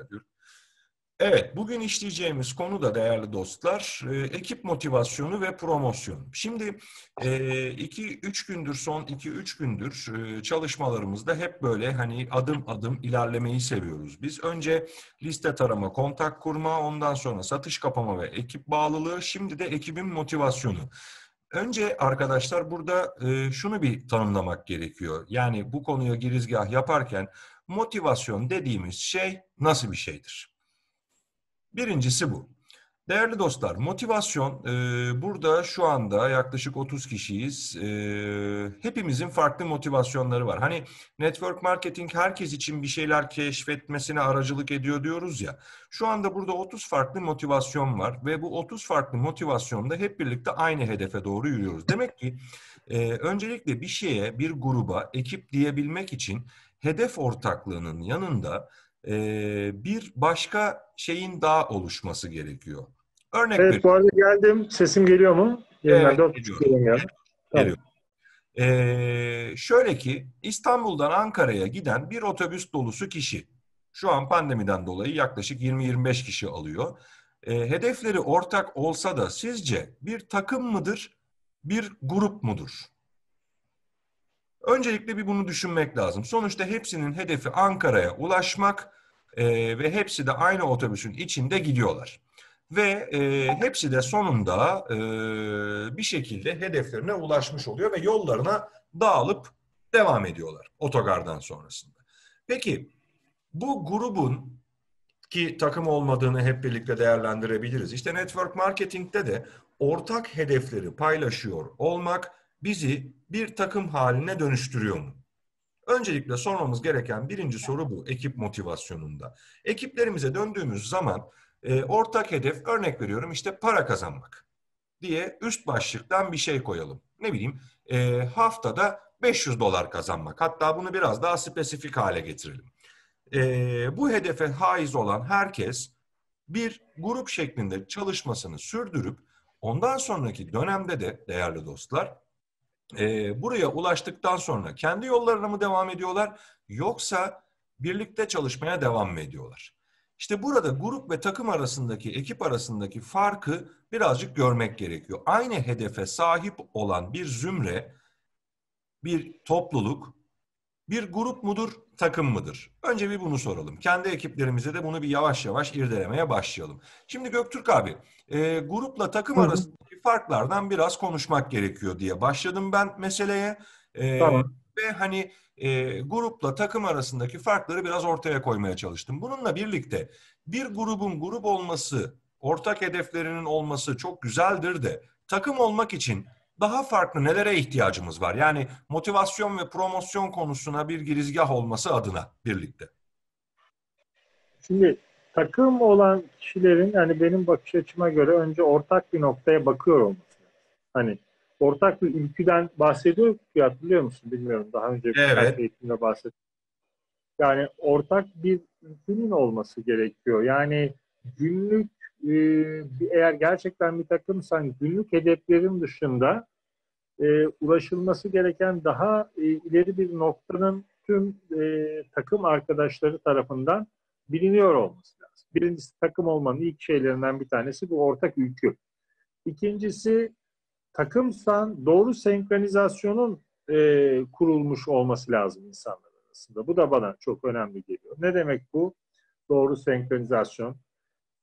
ediyorum. Evet, bugün işleyeceğimiz konu da değerli dostlar, ekip motivasyonu ve promosyon. Şimdi 2-3 gündür, son 2-3 gündür çalışmalarımızda hep böyle hani adım adım ilerlemeyi seviyoruz. Biz önce liste tarama, kontak kurma, ondan sonra satış kapama ve ekip bağlılığı, şimdi de ekibin motivasyonu. Önce arkadaşlar burada şunu bir tanımlamak gerekiyor. Yani bu konuya girizgah yaparken motivasyon dediğimiz şey nasıl bir şeydir? Birincisi bu. Değerli dostlar, motivasyon burada şu anda yaklaşık 30 kişiyiz. Hepimizin farklı motivasyonları var. Hani network marketing herkes için bir şeyler keşfetmesine aracılık ediyor diyoruz ya. Şu anda burada 30 farklı motivasyon var ve bu 30 farklı motivasyonda hep birlikte aynı hedefe doğru yürüyoruz. Demek ki öncelikle bir şeye, bir gruba, ekip diyebilmek için hedef ortaklığının yanında bir başka şeyin daha oluşması gerekiyor. Örnek Evet, bu veriyorum. arada geldim. Sesim geliyor mu? Yeniden Evet, 4.30 geliyor. yılım geldi. Tamam. Geliyor. Şöyle ki İstanbul'dan Ankara'ya giden bir otobüs dolusu kişi. Şu an pandemiden dolayı yaklaşık 20-25 kişi alıyor. Hedefleri ortak olsa da sizce bir takım mıdır, bir grup mudur? Öncelikle bir bunu düşünmek lazım. Sonuçta hepsinin hedefi Ankara'ya ulaşmak ve hepsi de aynı otobüsün içinde gidiyorlar. Ve hepsi de sonunda bir şekilde hedeflerine ulaşmış oluyor ve yollarına dağılıp devam ediyorlar otogardan sonrasında. Peki bu grubun ki takım olmadığını hep birlikte değerlendirebiliriz. İşte network marketing'te de ortak hedefleri paylaşıyor olmak bizi bir takım haline dönüştürüyor mu? Öncelikle sormamız gereken birinci soru bu ekip motivasyonunda. Ekiplerimize döndüğümüz zaman ortak hedef, örnek veriyorum, işte para kazanmak diye üst başlıktan bir şey koyalım. Ne bileyim, haftada 500 dolar kazanmak. Hatta bunu biraz daha spesifik hale getirelim. Bu hedefe haiz olan herkes bir grup şeklinde çalışmasını sürdürüp ondan sonraki dönemde de değerli dostlar buraya ulaştıktan sonra kendi yollarına mı devam ediyorlar yoksa birlikte çalışmaya devam mı ediyorlar? İşte burada grup ve takım arasındaki, ekip arasındaki farkı birazcık görmek gerekiyor. Aynı hedefe sahip olan bir zümre, bir topluluk, bir grup mudur, takım mıdır? Önce bir bunu soralım. Kendi ekiplerimize de bunu bir yavaş yavaş irdelemeye başlayalım. Şimdi Göktürk abi, grupla takım Hı hı. arasındaki farklardan biraz konuşmak gerekiyor diye başladım ben meseleye. Tamam. Ve hani grupla takım arasındaki farkları biraz ortaya koymaya çalıştım. Bununla birlikte bir grubun grup olması, ortak hedeflerinin olması çok güzeldir de takım olmak için daha farklı nelere ihtiyacımız var? Yani motivasyon ve promosyon konusuna bir girizgah olması adına birlikte. Şimdi takım olan kişilerin, yani benim bakış açıma göre önce ortak bir noktaya bakıyor olması lazım. Hani ortak bir ülküden bahsediyor ya, hatırlıyor musun bilmiyorum. Daha önce birkaç Evet. eğitimde bahsettim. Yani ortak bir ülkünün olması gerekiyor. Yani günlük eğer gerçekten bir takımsan günlük hedeflerin dışında ulaşılması gereken daha ileri bir noktanın tüm takım arkadaşları tarafından biliniyor olması lazım. Birincisi, takım olmanın ilk şeylerinden bir tanesi bu ortak ülkü. İkincisi, takımsan doğru senkronizasyonun kurulmuş olması lazım insanlar arasında. Bu da bana çok önemli geliyor. Ne demek bu? Doğru senkronizasyon.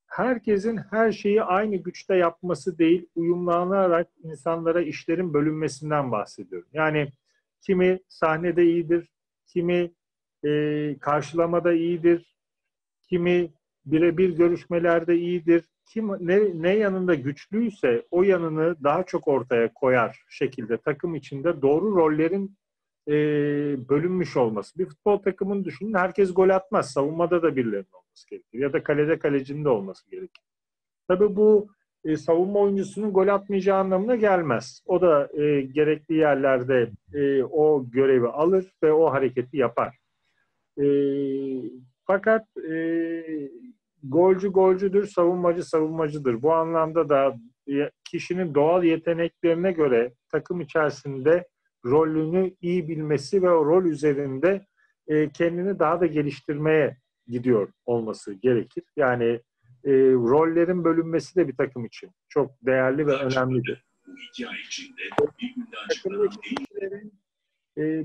Herkesin her şeyi aynı güçte yapması değil, uyumlanarak insanlara işlerin bölünmesinden bahsediyorum. Yani kimi sahnede iyidir, kimi karşılamada iyidir, kimi birebir görüşmelerde iyidir, kim ne yanında güçlüyse o yanını daha çok ortaya koyar şekilde takım içinde doğru rollerin bölünmüş olması. Bir futbol takımını düşünün, herkes gol atmaz. Savunmada da birilerinin olması gerekir. Ya da kalede kalecinin de olması gerekir. Tabii bu savunma oyuncusunun gol atmayacağı anlamına gelmez. O da gerekli yerlerde o görevi alır ve o hareketi yapar. E, fakat golcü golcüdür, savunmacı savunmacıdır. Bu anlamda da kişinin doğal yeteneklerine göre takım içerisinde rolünü iyi bilmesi ve o rol üzerinde kendini daha da geliştirmeye gidiyor olması gerekir. Yani rollerin bölünmesi de bir takım için çok değerli ve önemlidir. Takımdaki kişilerin e,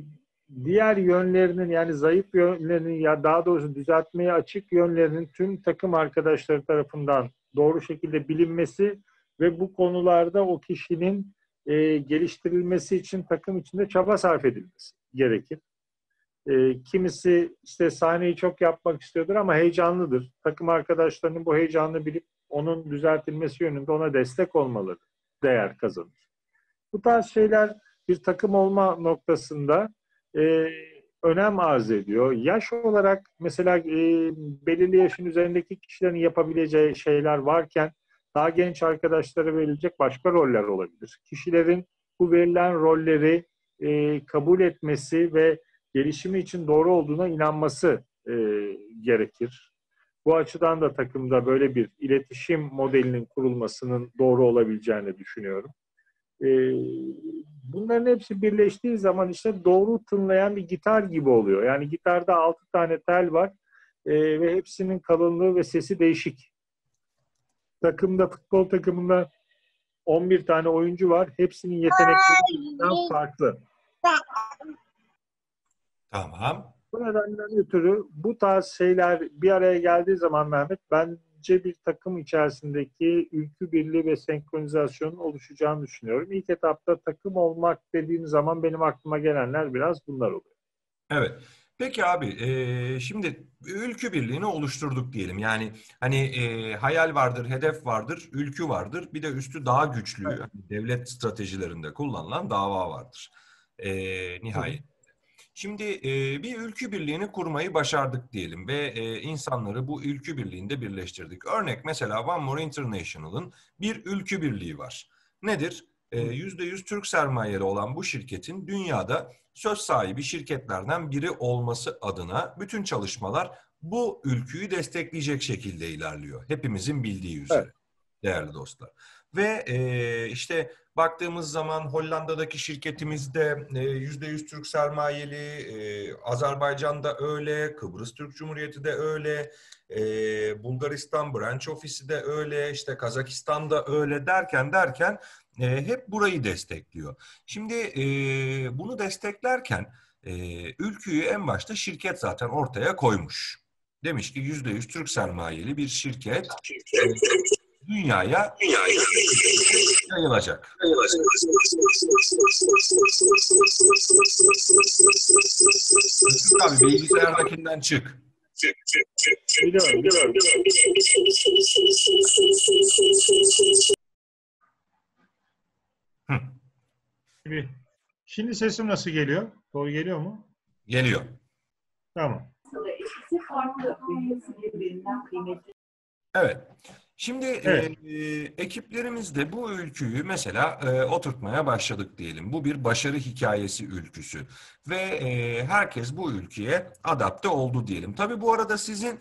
diğer yönlerinin, yani zayıf yönlerinin, ya daha doğrusu düzeltmeye açık yönlerinin tüm takım arkadaşları tarafından doğru şekilde bilinmesi ve bu konularda o kişinin geliştirilmesi için takım içinde çaba sarf edilmesi gerekir. Kimisi işte sahneyi çok yapmak istiyordur ama heyecanlıdır. Takım arkadaşlarının bu heyecanını bilip onun düzeltilmesi yönünde ona destek olmaları değer kazanır. Bu tarz şeyler bir takım olma noktasında önem arz ediyor. Yaş olarak mesela belirli yaşın üzerindeki kişilerin yapabileceği şeyler varken daha genç arkadaşlara verilecek başka roller olabilir. Kişilerin bu verilen rolleri kabul etmesi ve gelişimi için doğru olduğuna inanması gerekir. Bu açıdan da takımda böyle bir iletişim modelinin kurulmasının doğru olabileceğini düşünüyorum. Bunların hepsi birleştiği zaman işte doğru tınlayan bir gitar gibi oluyor. Yani gitarda 6 tane tel var ve hepsinin kalınlığı ve sesi değişik. Futbol takımında 11 tane oyuncu var. Hepsinin yetenekleri farklı. Tamam. Bu nedenden ötürü bu tarz şeyler bir araya geldiği zaman Mehmet, bence bir takım içerisindeki ülkü birliği ve senkronizasyonun oluşacağını düşünüyorum. İlk etapta takım olmak dediğim zaman benim aklıma gelenler biraz bunlar oluyor. Evet. Peki abi, şimdi ülkü birliğini oluşturduk diyelim. Yani hani hayal vardır, hedef vardır, ülkü vardır. Bir de üstü daha güçlü, Evet. hani devlet stratejilerinde kullanılan dava vardır. Hı hı. Nihayet. Şimdi bir ülkü birliğini kurmayı başardık diyelim ve insanları bu ülkü birliğinde birleştirdik. Örnek mesela One More International'ın bir ülkü birliği var. Nedir? %100 Türk sermayeli olan bu şirketin dünyada söz sahibi şirketlerden biri olması adına bütün çalışmalar bu ülküyü destekleyecek şekilde ilerliyor. Hepimizin bildiği Evet. üzere, değerli dostlar. Ve işte baktığımız zaman Hollanda'daki şirketimizde %100 Türk sermayeli, Azerbaycan'da öyle, Kıbrıs Türk Cumhuriyeti de öyle, Bulgaristan branch ofisi de öyle, işte Kazakistan'da öyle derken hep burayı destekliyor. Şimdi bunu desteklerken ülküyü en başta şirket zaten ortaya koymuş. Demiş ki %100 Türk sermayeli bir şirket dünyaya yayılacak. Özgür abi bilgisayardakinden çık. Biliyorum. Hı, Şimdi sesim nasıl geliyor? Doğru geliyor mu? geliyor. Tamam. Evet. Şimdi Evet. ekiplerimizde bu ülküyü mesela oturtmaya başladık diyelim. Bu bir başarı hikayesi ülküsü ve herkes bu ülkeye adapte oldu diyelim. Tabii bu arada sizin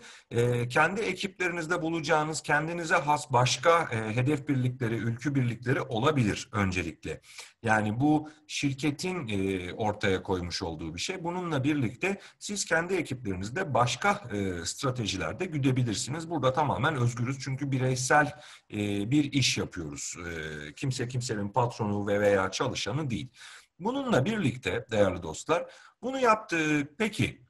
kendi ekiplerinizde bulacağınız kendinize has başka hedef birlikleri, ülkü birlikleri olabilir öncelikle. Yani bu şirketin ortaya koymuş olduğu bir şey. Bununla birlikte siz kendi ekiplerinizde başka stratejilerde güdebilirsiniz. Burada tamamen özgürüz çünkü bireysel bir iş yapıyoruz. Kimse kimsenin patronu ve veya çalışanı değil. Bununla birlikte değerli dostlar bunu yaptık. Peki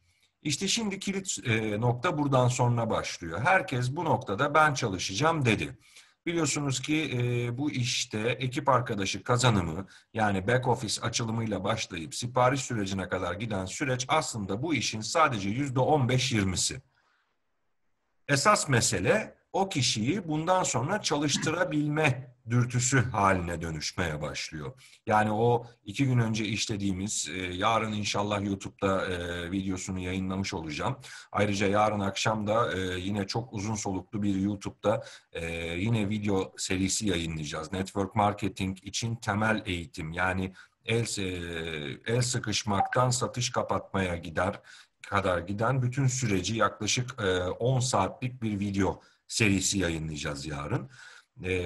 işte şimdi kilit nokta buradan sonra başlıyor. Herkes bu noktada ben çalışacağım dedi. Biliyorsunuz ki bu işte ekip arkadaşı kazanımı yani back office açılımıyla başlayıp sipariş sürecine kadar giden süreç aslında bu işin sadece %15-20'si. Esas mesele o kişiyi bundan sonra çalıştırabilme dürtüsü haline dönüşmeye başlıyor. Yani o 2 gün önce işlediğimiz, yarın inşallah YouTube'da videosunu yayınlamış olacağım. Ayrıca yarın akşam da yine çok uzun soluklu bir YouTube'da yine video serisi yayınlayacağız. Network marketing için temel eğitim yani el sıkışmaktan satış kapatmaya kadar giden bütün süreci yaklaşık 10 saatlik bir video serisi yayınlayacağız yarın.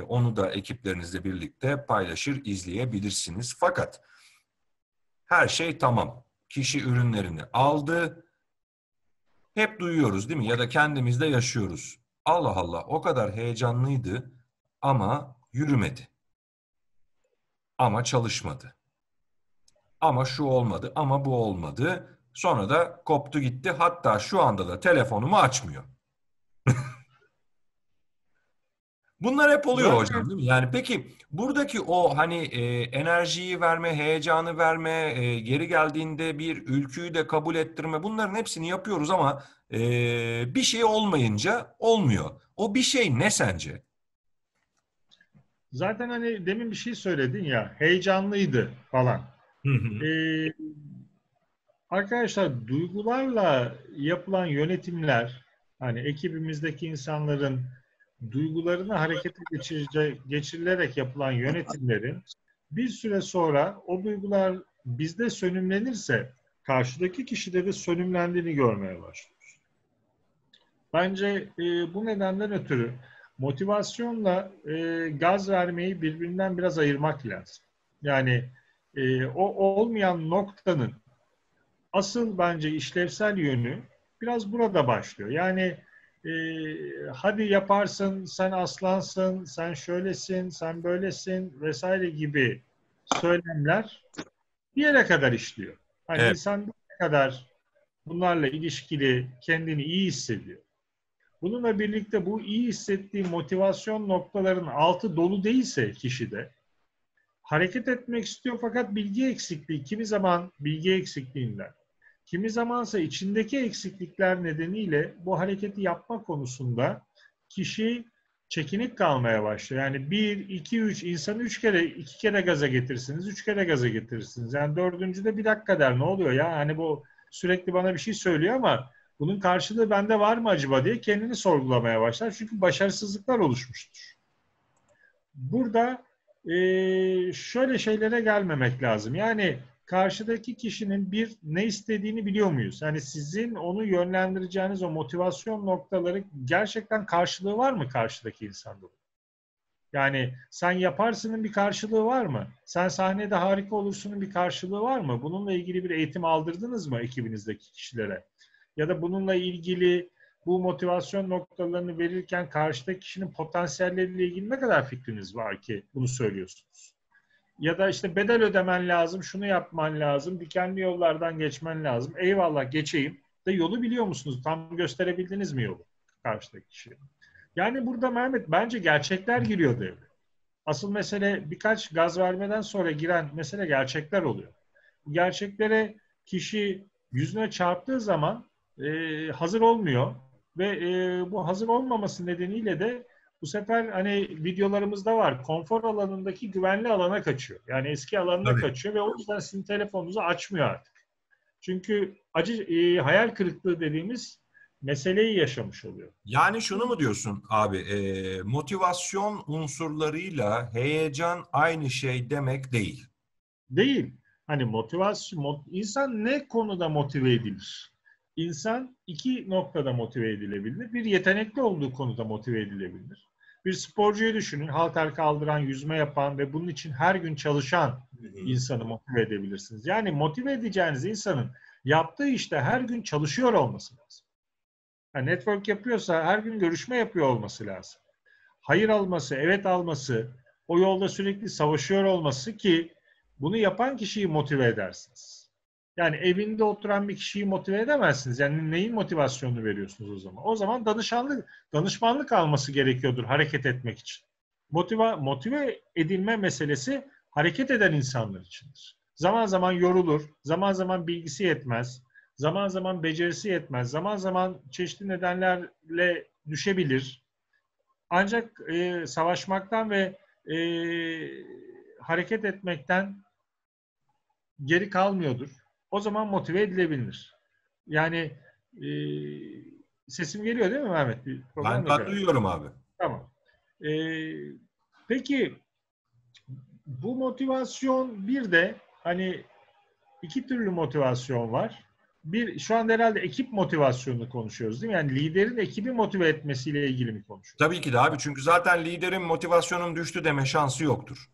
Onu da ekiplerinizle birlikte paylaşır, izleyebilirsiniz. Fakat her şey tamam. Kişi ürünlerini aldı. hep duyuyoruz değil mi? Ya da kendimizde yaşıyoruz. Allah Allah, o kadar heyecanlıydı ama yürümedi. Ama çalışmadı. Ama şu olmadı, ama bu olmadı. Sonra da koptu gitti. Hatta şu anda da telefonumu açmıyor. Bunlar hep oluyor Zaten hocam değil mi? Yani peki buradaki o hani enerjiyi verme, heyecanı verme, geri geldiğinde bir ülküyü de kabul ettirme, bunların hepsini yapıyoruz ama bir şey olmayınca olmuyor. O bir şey ne sence? zaten hani demin bir şey söyledin ya, heyecanlıydı falan. Hı hı. Ee, Arkadaşlar, duygularla yapılan yönetimler, hani ekibimizdeki insanların duygularını harekete geçirilerek yapılan yönetimlerin bir süre sonra o duygular bizde sönümlenirse karşıdaki kişide de sönümlendiğini görmeye başlıyoruz. Bence bu nedenden ötürü motivasyonla gaz vermeyi birbirinden biraz ayırmak lazım. Yani o olmayan noktanın asıl bence işlevsel yönü biraz burada başlıyor. Yani e, hadi yaparsın, sen aslansın, sen şöylesin, sen böylesin vesaire gibi söylemler bir yere kadar işliyor. Hani Evet, insan bir yere kadar bunlarla ilişkili kendini iyi hissediyor. Bununla birlikte bu iyi hissettiği motivasyon noktaların altı dolu değilse kişide hareket etmek istiyor fakat bilgi eksikliği, kimi zaman bilgi eksikliğinden, kimi zamansa içindeki eksiklikler nedeniyle bu hareketi yapma konusunda kişi çekinik kalmaya başlıyor. Yani bir, iki, üç, insanı iki kere gaza getirirsiniz, üç kere gaza getirirsiniz. Yani dördüncüde bir dakika der, ne oluyor ya? Hani bu sürekli bana bir şey söylüyor ama bunun karşılığı bende var mı acaba diye kendini sorgulamaya başlar. Çünkü başarısızlıklar oluşmuştur. Burada şöyle şeylere gelmemek lazım. Yani karşıdaki kişinin bir ne istediğini biliyor muyuz? Yani sizin onu yönlendireceğiniz o motivasyon noktaları gerçekten karşılığı var mı karşıdaki insanda? Yani sen yaparsının bir karşılığı var mı? Sen sahnede harika olursunun bir karşılığı var mı? Bununla ilgili bir eğitim aldırdınız mı ekibinizdeki kişilere? Ya da bununla ilgili bu motivasyon noktalarını verirken karşıdaki kişinin potansiyelleriyle ilgili ne kadar fikriniz var ki bunu söylüyorsunuz? Ya da işte bedel ödemen lazım, şunu yapman lazım, dikenli yollardan geçmen lazım. Eyvallah, geçeyim. De yolu biliyor musunuz? Tam gösterebildiniz mi yolu karşıdaki kişiye? Yani burada Mehmet, bence gerçekler giriyor devreye. Asıl mesele, birkaç gaz vermeden sonra giren mesele gerçekler oluyor. Bu gerçeklere kişi yüzüne çarptığı zaman hazır olmuyor ve bu hazır olmaması nedeniyle de bu sefer hani videolarımızda var, konfor alanındaki güvenli alana kaçıyor. Yani eski alanına tabii. kaçıyor ve o yüzden sizin telefonunuzu açmıyor artık. Çünkü acı hayal kırıklığı dediğimiz meseleyi yaşamış oluyor. Yani şunu mu diyorsun abi? Motivasyon unsurlarıyla heyecan aynı şey demek değil. Değil. Hani insan ne konuda motive edilir? İnsan iki noktada motive edilebilir. Bir, yetenekli olduğu konuda motive edilebilir. Bir sporcuyu düşünün, halter kaldıran, yüzme yapan ve bunun için her gün çalışan Hı hı. insanı motive edebilirsiniz. Yani motive edeceğiniz insanın yaptığı işte her gün çalışıyor olması lazım. Yani network yapıyorsa her gün görüşme yapıyor olması lazım. Hayır alması, evet alması, o yolda sürekli savaşıyor olması ki bunu yapan kişiyi motive edersiniz. Yani evinde oturan bir kişiyi motive edemezsiniz. Yani neyin motivasyonunu veriyorsunuz o zaman? O zaman danışmanlık alması gerekiyordur hareket etmek için. Motive edilme meselesi hareket eden insanlar içindir. Zaman zaman yorulur, zaman zaman bilgisi yetmez, zaman zaman becerisi yetmez, zaman zaman çeşitli nedenlerle düşebilir. Ancak savaşmaktan ve e, hareket etmekten geri kalmıyordur. O zaman motive edilebilir. Yani e, sesim geliyor değil mi Mehmet? Bir Ben, problem yok ben herhalde. duyuyorum abi. Tamam. E, peki bu motivasyon, bir de hani iki türlü motivasyon var. Bir, şu anda herhalde ekip motivasyonunu konuşuyoruz değil mi? Yani liderin ekibi motive etmesiyle ilgili mi konuşuyoruz? Tabii ki de abi, çünkü zaten liderin motivasyonun düştü deme şansı yoktur.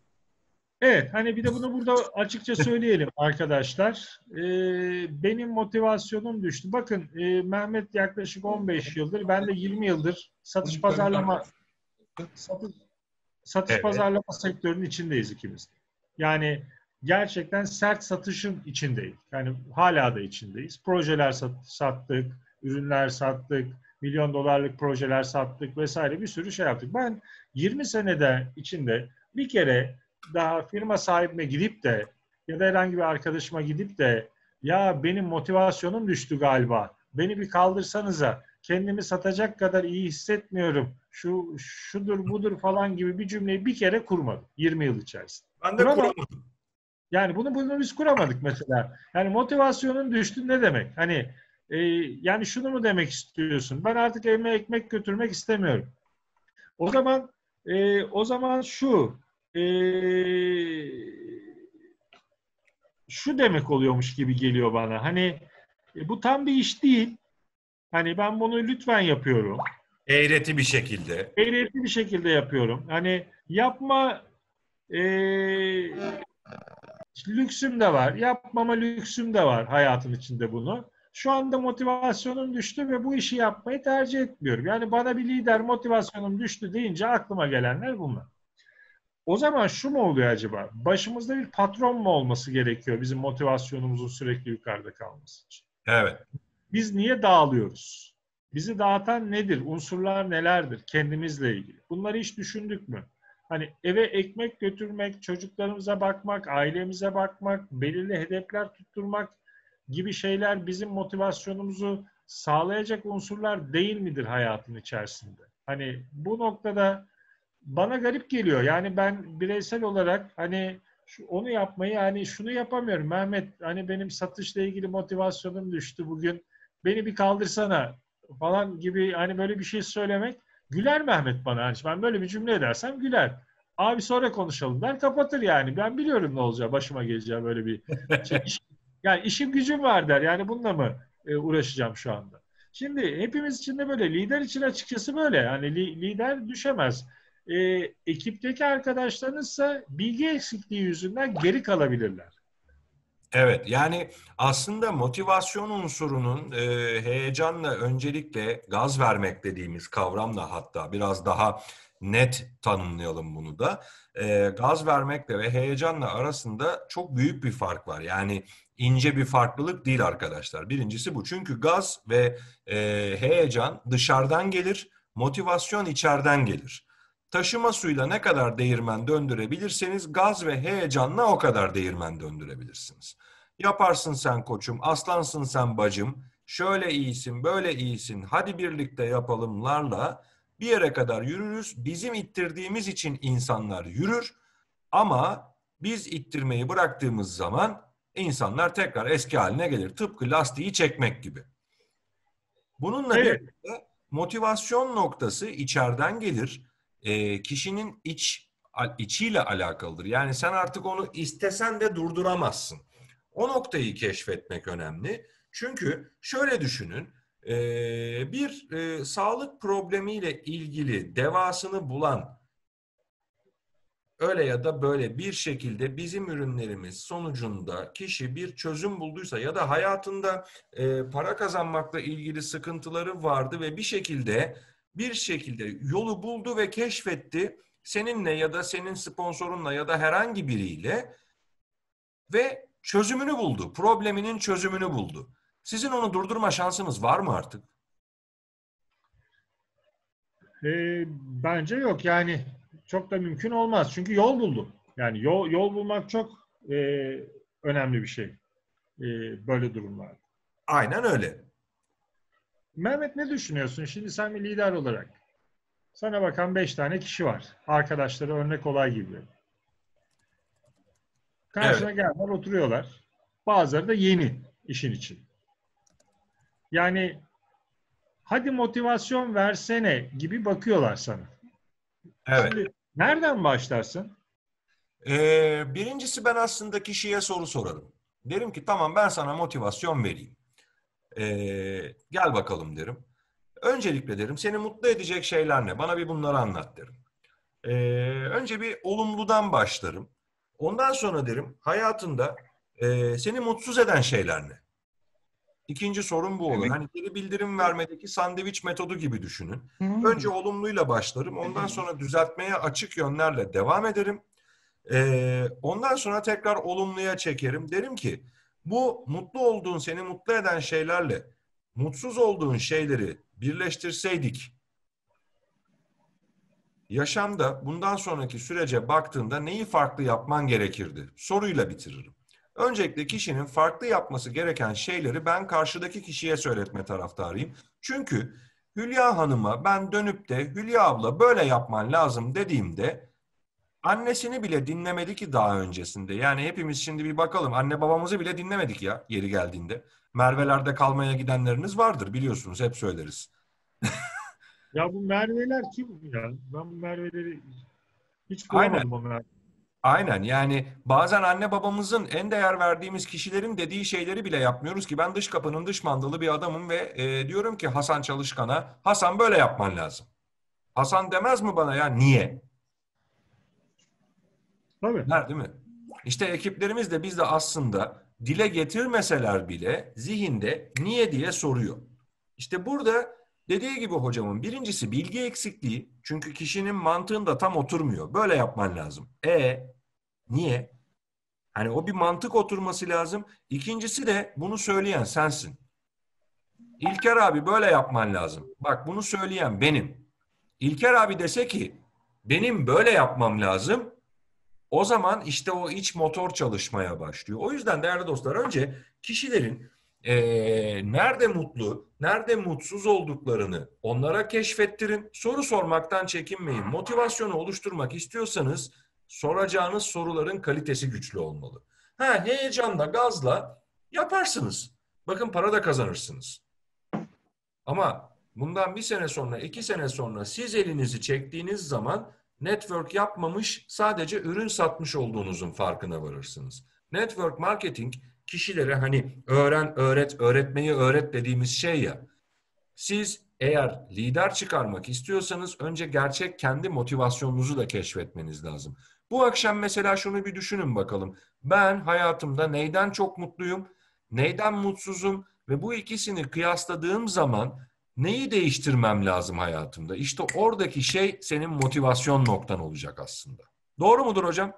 Evet, hani bir de bunu burada açıkça söyleyelim arkadaşlar. Benim motivasyonum düştü. Bakın Mehmet yaklaşık 15 yıldır, ben de 20 yıldır satış, satış Evet. pazarlama sektörünün içindeyiz ikimiz. Yani gerçekten sert satışın içindeyiz. Yani hala da içindeyiz. Projeler sattık, ürünler sattık, milyon dolarlık projeler sattık vesaire bir sürü şey yaptık. Ben 20 senede içinde bir kere daha firma sahibine gidip de ya da herhangi bir arkadaşıma gidip de ya benim motivasyonum düştü galiba, beni bir kaldırsanıza, kendimi satacak kadar iyi hissetmiyorum, şudur budur falan gibi bir cümleyi bir kere kurmadım 20 yıl içerisinde. Ben de Kuramam. kuramadım. Yani bunu biz kuramadık mesela. Yani motivasyonun düştü ne demek? Hani yani şunu mu demek istiyorsun? Ben artık evime ekmek götürmek istemiyorum. O zaman e, şu demek oluyormuş gibi geliyor bana. Hani bu tam bir iş değil. Hani ben bunu lütfen yapıyorum. Eğreti bir şekilde. Eğreti bir şekilde yapıyorum. Hani yapma e, lüksüm de var. Yapmama lüksüm de var hayatın içinde bunu. Şu anda motivasyonum düştü ve bu işi yapmayı tercih etmiyorum. Yani bana bir lider motivasyonum düştü deyince aklıma gelenler bunlar. O zaman şu mu oluyor acaba? Başımızda bir patron mu olması gerekiyor bizim motivasyonumuzun sürekli yukarıda kalması için? Evet. Biz niye dağılıyoruz? Bizi dağıtan nedir? Unsurlar nelerdir? Kendimizle ilgili. Bunları hiç düşündük mü? Hani eve ekmek götürmek, çocuklarımıza bakmak, ailemize bakmak, belirli hedefler tutturmak gibi şeyler bizim motivasyonumuzu sağlayacak unsurlar değil midir hayatın içerisinde? Hani bu noktada bana garip geliyor. Yani ben bireysel olarak hani onu yapmayı, yani şunu yapamıyorum. Mehmet, hani benim satışla ilgili motivasyonum düştü bugün. Beni bir kaldırsana falan gibi, hani böyle bir şey söylemek, güler Mehmet bana. Yani ben böyle bir cümle edersem güler. Abi sonra konuşalım der, kapatır yani. Ben biliyorum ne olacağı, başıma geleceği böyle bir şey. Yani işim gücüm var der. Yani bununla mı uğraşacağım şu anda? Şimdi hepimiz için de böyle. Lider için açıkçası böyle. Yani lider düşemez. Ekipteki arkadaşlarınızsa bilgi eksikliği yüzünden geri kalabilirler. Evet, yani aslında motivasyon unsurunun heyecanla öncelikle gaz vermek dediğimiz kavramla, hatta biraz daha net tanımlayalım bunu da. Gaz vermekle ve heyecanla arasında çok büyük bir fark var. Yani ince bir farklılık değil arkadaşlar. Birincisi bu. Çünkü gaz ve heyecan dışarıdan gelir, motivasyon içeriden gelir. Taşıma suyla ne kadar değirmen döndürebilirseniz gaz ve heyecanla o kadar değirmen döndürebilirsiniz. Yaparsın sen koçum, aslansın sen bacım, şöyle iyisin, böyle iyisin, hadi birlikte yapalımlarla bir yere kadar yürürüz. Bizim ittirdiğimiz için insanlar yürür ama biz ittirmeyi bıraktığımız zaman insanlar tekrar eski haline gelir. Tıpkı lastiği çekmek gibi. Bununla Evet, birlikte motivasyon noktası içeriden gelir. Kişinin içiyle alakalıdır. Yani sen artık onu istesen de durduramazsın. O noktayı keşfetmek önemli. Çünkü şöyle düşünün, bir sağlık problemiyle ilgili devasını bulan, öyle ya da böyle bir şekilde bizim ürünlerimiz sonucunda kişi bir çözüm bulduysa ya da hayatında para kazanmakla ilgili sıkıntıları vardı ve bir şekilde yolu buldu ve keşfetti, seninle ya da senin sponsorunla ya da herhangi biriyle, ve çözümünü buldu. Probleminin çözümünü buldu. Sizin onu durdurma şansınız var mı artık? bence yok. Yani çok da mümkün olmaz. Çünkü yol buldum. Yani yol bulmak çok önemli bir şey böyle durumlarda. Aynen öyle. Mehmet, ne düşünüyorsun? Şimdi sen bir lider olarak. Sana bakan 5 tane kişi var. Arkadaşları örnek olay gibi. Evet. Karşına geldiler, oturuyorlar. Bazıları da yeni işin için. Yani hadi motivasyon versene gibi bakıyorlar sana. Evet. Şimdi nereden başlarsın? Birincisi, ben aslında kişiye soru sorarım. Derim ki tamam, ben sana motivasyon vereyim. Gel bakalım derim. Öncelikle derim, seni mutlu edecek şeyler ne? Bana bir bunları anlat derim. Önce bir olumludan başlarım. Ondan sonra derim hayatında seni mutsuz eden şeyler ne? İkinci sorun bu olur. Evet. Hani geri bildirim vermedeki sandviç metodu gibi düşünün. Hmm. Önce olumluyla başlarım. Ondan sonra düzeltmeye açık yönlerle devam ederim. Ondan sonra tekrar olumluya çekerim. Derim ki bu mutlu olduğun, seni mutlu eden şeylerle mutsuz olduğun şeyleri birleştirseydik yaşamda bundan sonraki sürece baktığında neyi farklı yapman gerekirdi? Soruyla bitiririm. Öncelikle kişinin farklı yapması gereken şeyleri ben karşıdaki kişiye söyletme taraftarıyım. Çünkü Hülya Hanım'a ben dönüp de Hülya abla böyle yapman lazım dediğimde annesini bile dinlemedi ki daha öncesinde. Yani hepimiz şimdi bir bakalım anne babamızı bile dinlemedik ya yeri geldiğinde. Merve'lerde kalmaya gidenleriniz vardır biliyorsunuz hep söyleriz. Ya bu Merve'ler kim ya? Ben bu Merve'leri hiç Aynen. bulamadım onlar. Aynen yani bazen anne babamızın en değer verdiğimiz kişilerin dediği şeyleri bile yapmıyoruz ki ben dış kapının dış mandalı bir adamım ve diyorum ki Hasan Çalışkan'a Hasan böyle yapman lazım. Hasan demez mi bana ya niye? Tabii. Der değil mi? İşte ekiplerimiz de biz de aslında dile getirmeseler bile zihinde niye diye soruyor. İşte burada dediği gibi hocamın birincisi bilgi eksikliği. Çünkü kişinin mantığında tam oturmuyor. Böyle yapman lazım. Niye? Hani o bir mantık oturması lazım. İkincisi de bunu söyleyen sensin. İlker abi böyle yapman lazım. Bak bunu söyleyen benim. İlker abi dese ki benim böyle yapmam lazım. O zaman işte o iç motor çalışmaya başlıyor. O yüzden değerli dostlar önce kişilerin nerede mutlu, nerede mutsuz olduklarını onlara keşfettirin. Soru sormaktan çekinmeyin. Motivasyonu oluşturmak istiyorsanız soracağınız soruların kalitesi güçlü olmalı. Ha, heyecanla, gazla yaparsınız. Bakın para da kazanırsınız. Ama bundan bir sene sonra, 2 sene sonra siz elinizi çektiğiniz zaman network yapmamış, sadece ürün satmış olduğunuzun farkına varırsınız. Network marketing kişilere hani öğren, öğret, öğretmeyi öğret dediğimiz şey ya. Siz eğer lider çıkarmak istiyorsanız önce gerçek kendi motivasyonunuzu da keşfetmeniz lazım. Bu akşam mesela şunu bir düşünün bakalım. Ben hayatımda neyden çok mutluyum, neyden mutsuzum ve bu ikisini kıyasladığım zaman neyi değiştirmem lazım hayatımda? İşte oradaki şey senin motivasyon noktan olacak aslında. Doğru mudur hocam?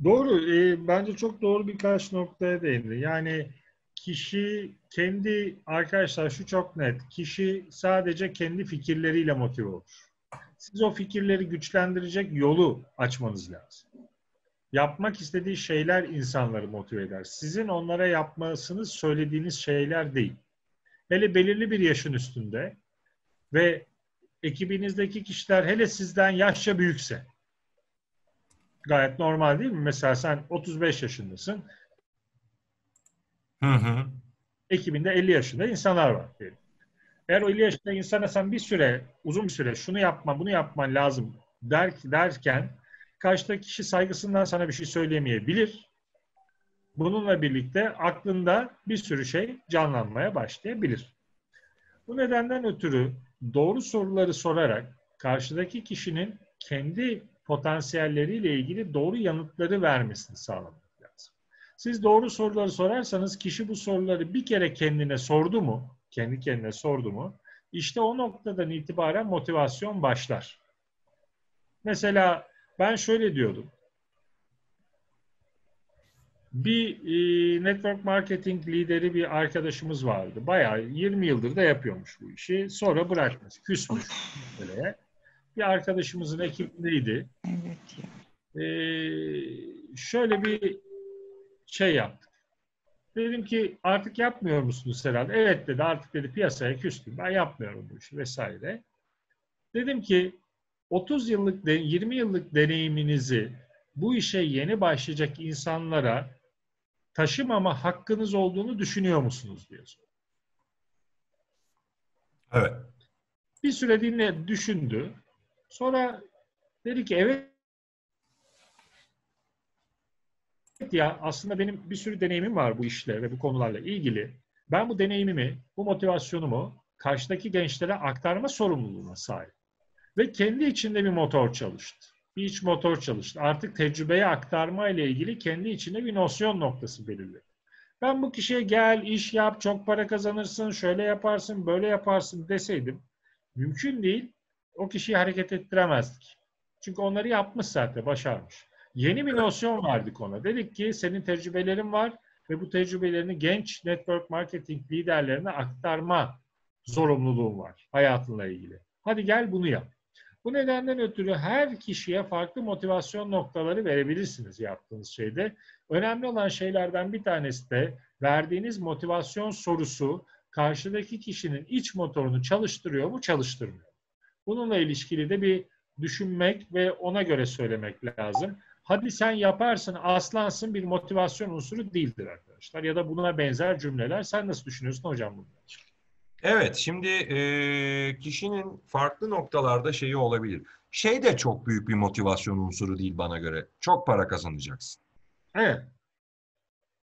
Doğru. Bence çok doğru birkaç noktaya değindi. Yani kişi kendi, arkadaşlar şu çok net. Kişi sadece kendi fikirleriyle motive olur. Siz o fikirleri güçlendirecek yolu açmanız lazım. Yapmak istediği şeyler insanları motive eder. Sizin onlara yapmasını söylediğiniz şeyler değil. Hele belirli bir yaşın üstünde ve ekibinizdeki kişiler hele sizden yaşça büyükse gayet normal değil mi? Mesela sen 35 yaşındasın. Hı hı. Ekibinde 50 yaşında insanlar var diyelim. Eğer o 50 yaşında insana sen bir süre, uzun bir süre şunu yapma, bunu yapman lazım derken karşıdaki kişi saygısından sana bir şey söyleyemeyebilir. Bununla birlikte aklında bir sürü şey canlanmaya başlayabilir. Bu nedenden ötürü doğru soruları sorarak karşıdaki kişinin kendi potansiyelleriyle ilgili doğru yanıtları vermesini sağlamak lazım. Siz doğru soruları sorarsanız kişi bu soruları bir kere kendine sordu mu, kendi kendine sordu mu, işte o noktadan itibaren motivasyon başlar. Mesela ben şöyle diyordum. Bir network marketing lideri bir arkadaşımız vardı. Bayağı 20 yıldır da yapıyormuş bu işi. Sonra bırakmış, küsmüş meseleye. Bir arkadaşımızın ekibindeydi. Evet ya. Şöyle bir şey yaptık. Dedim ki artık yapmıyor musunuz herhalde? Evet dedi, artık dedi piyasaya küstüm. Ben yapmıyorum bu işi vesaire. Dedim ki 30 yıllık, 20 yıllık deneyiminizi bu işe yeni başlayacak insanlara taşımama hakkınız olduğunu düşünüyor musunuz diyor. Evet. Bir süre düşündü. Sonra dedi ki evet ya aslında benim bir sürü deneyimim var bu işle ve bu konularla ilgili. Ben bu deneyimimi, bu motivasyonumu karşıdaki gençlere aktarma sorumluluğuna sahip. Ve kendi içinde bir motor çalıştı. bir iç motor çalıştı. Artık tecrübeyi aktarma ile ilgili kendi içinde bir nosyon noktası belirledi. Ben bu kişiye gel, iş yap, çok para kazanırsın, şöyle yaparsın, böyle yaparsın deseydim mümkün değil. O kişiyi hareket ettiremezdik. Çünkü onları yapmış zaten, başarmış. Yeni bir nosyon verdik ona. Dedik ki senin tecrübelerin var ve bu tecrübelerini genç network marketing liderlerine aktarma zorunluluğun var hayatınla ilgili. Hadi gel bunu yap. Bu nedenden ötürü her kişiye farklı motivasyon noktaları verebilirsiniz yaptığınız şeyde. Önemli olan şeylerden bir tanesi de verdiğiniz motivasyon sorusu karşıdaki kişinin iç motorunu çalıştırıyor mu, çalıştırmıyor. Bununla ilişkili de bir düşünmek ve ona göre söylemek lazım. Hadi sen yaparsın, aslansın bir motivasyon unsuru değildir arkadaşlar. Ya da buna benzer cümleler. Sen nasıl düşünüyorsun hocam bunlar için? Evet, şimdi kişinin farklı noktalarda şeyi olabilir. Şey de çok büyük bir motivasyon unsuru değil bana göre. Çok para kazanacaksın. Evet.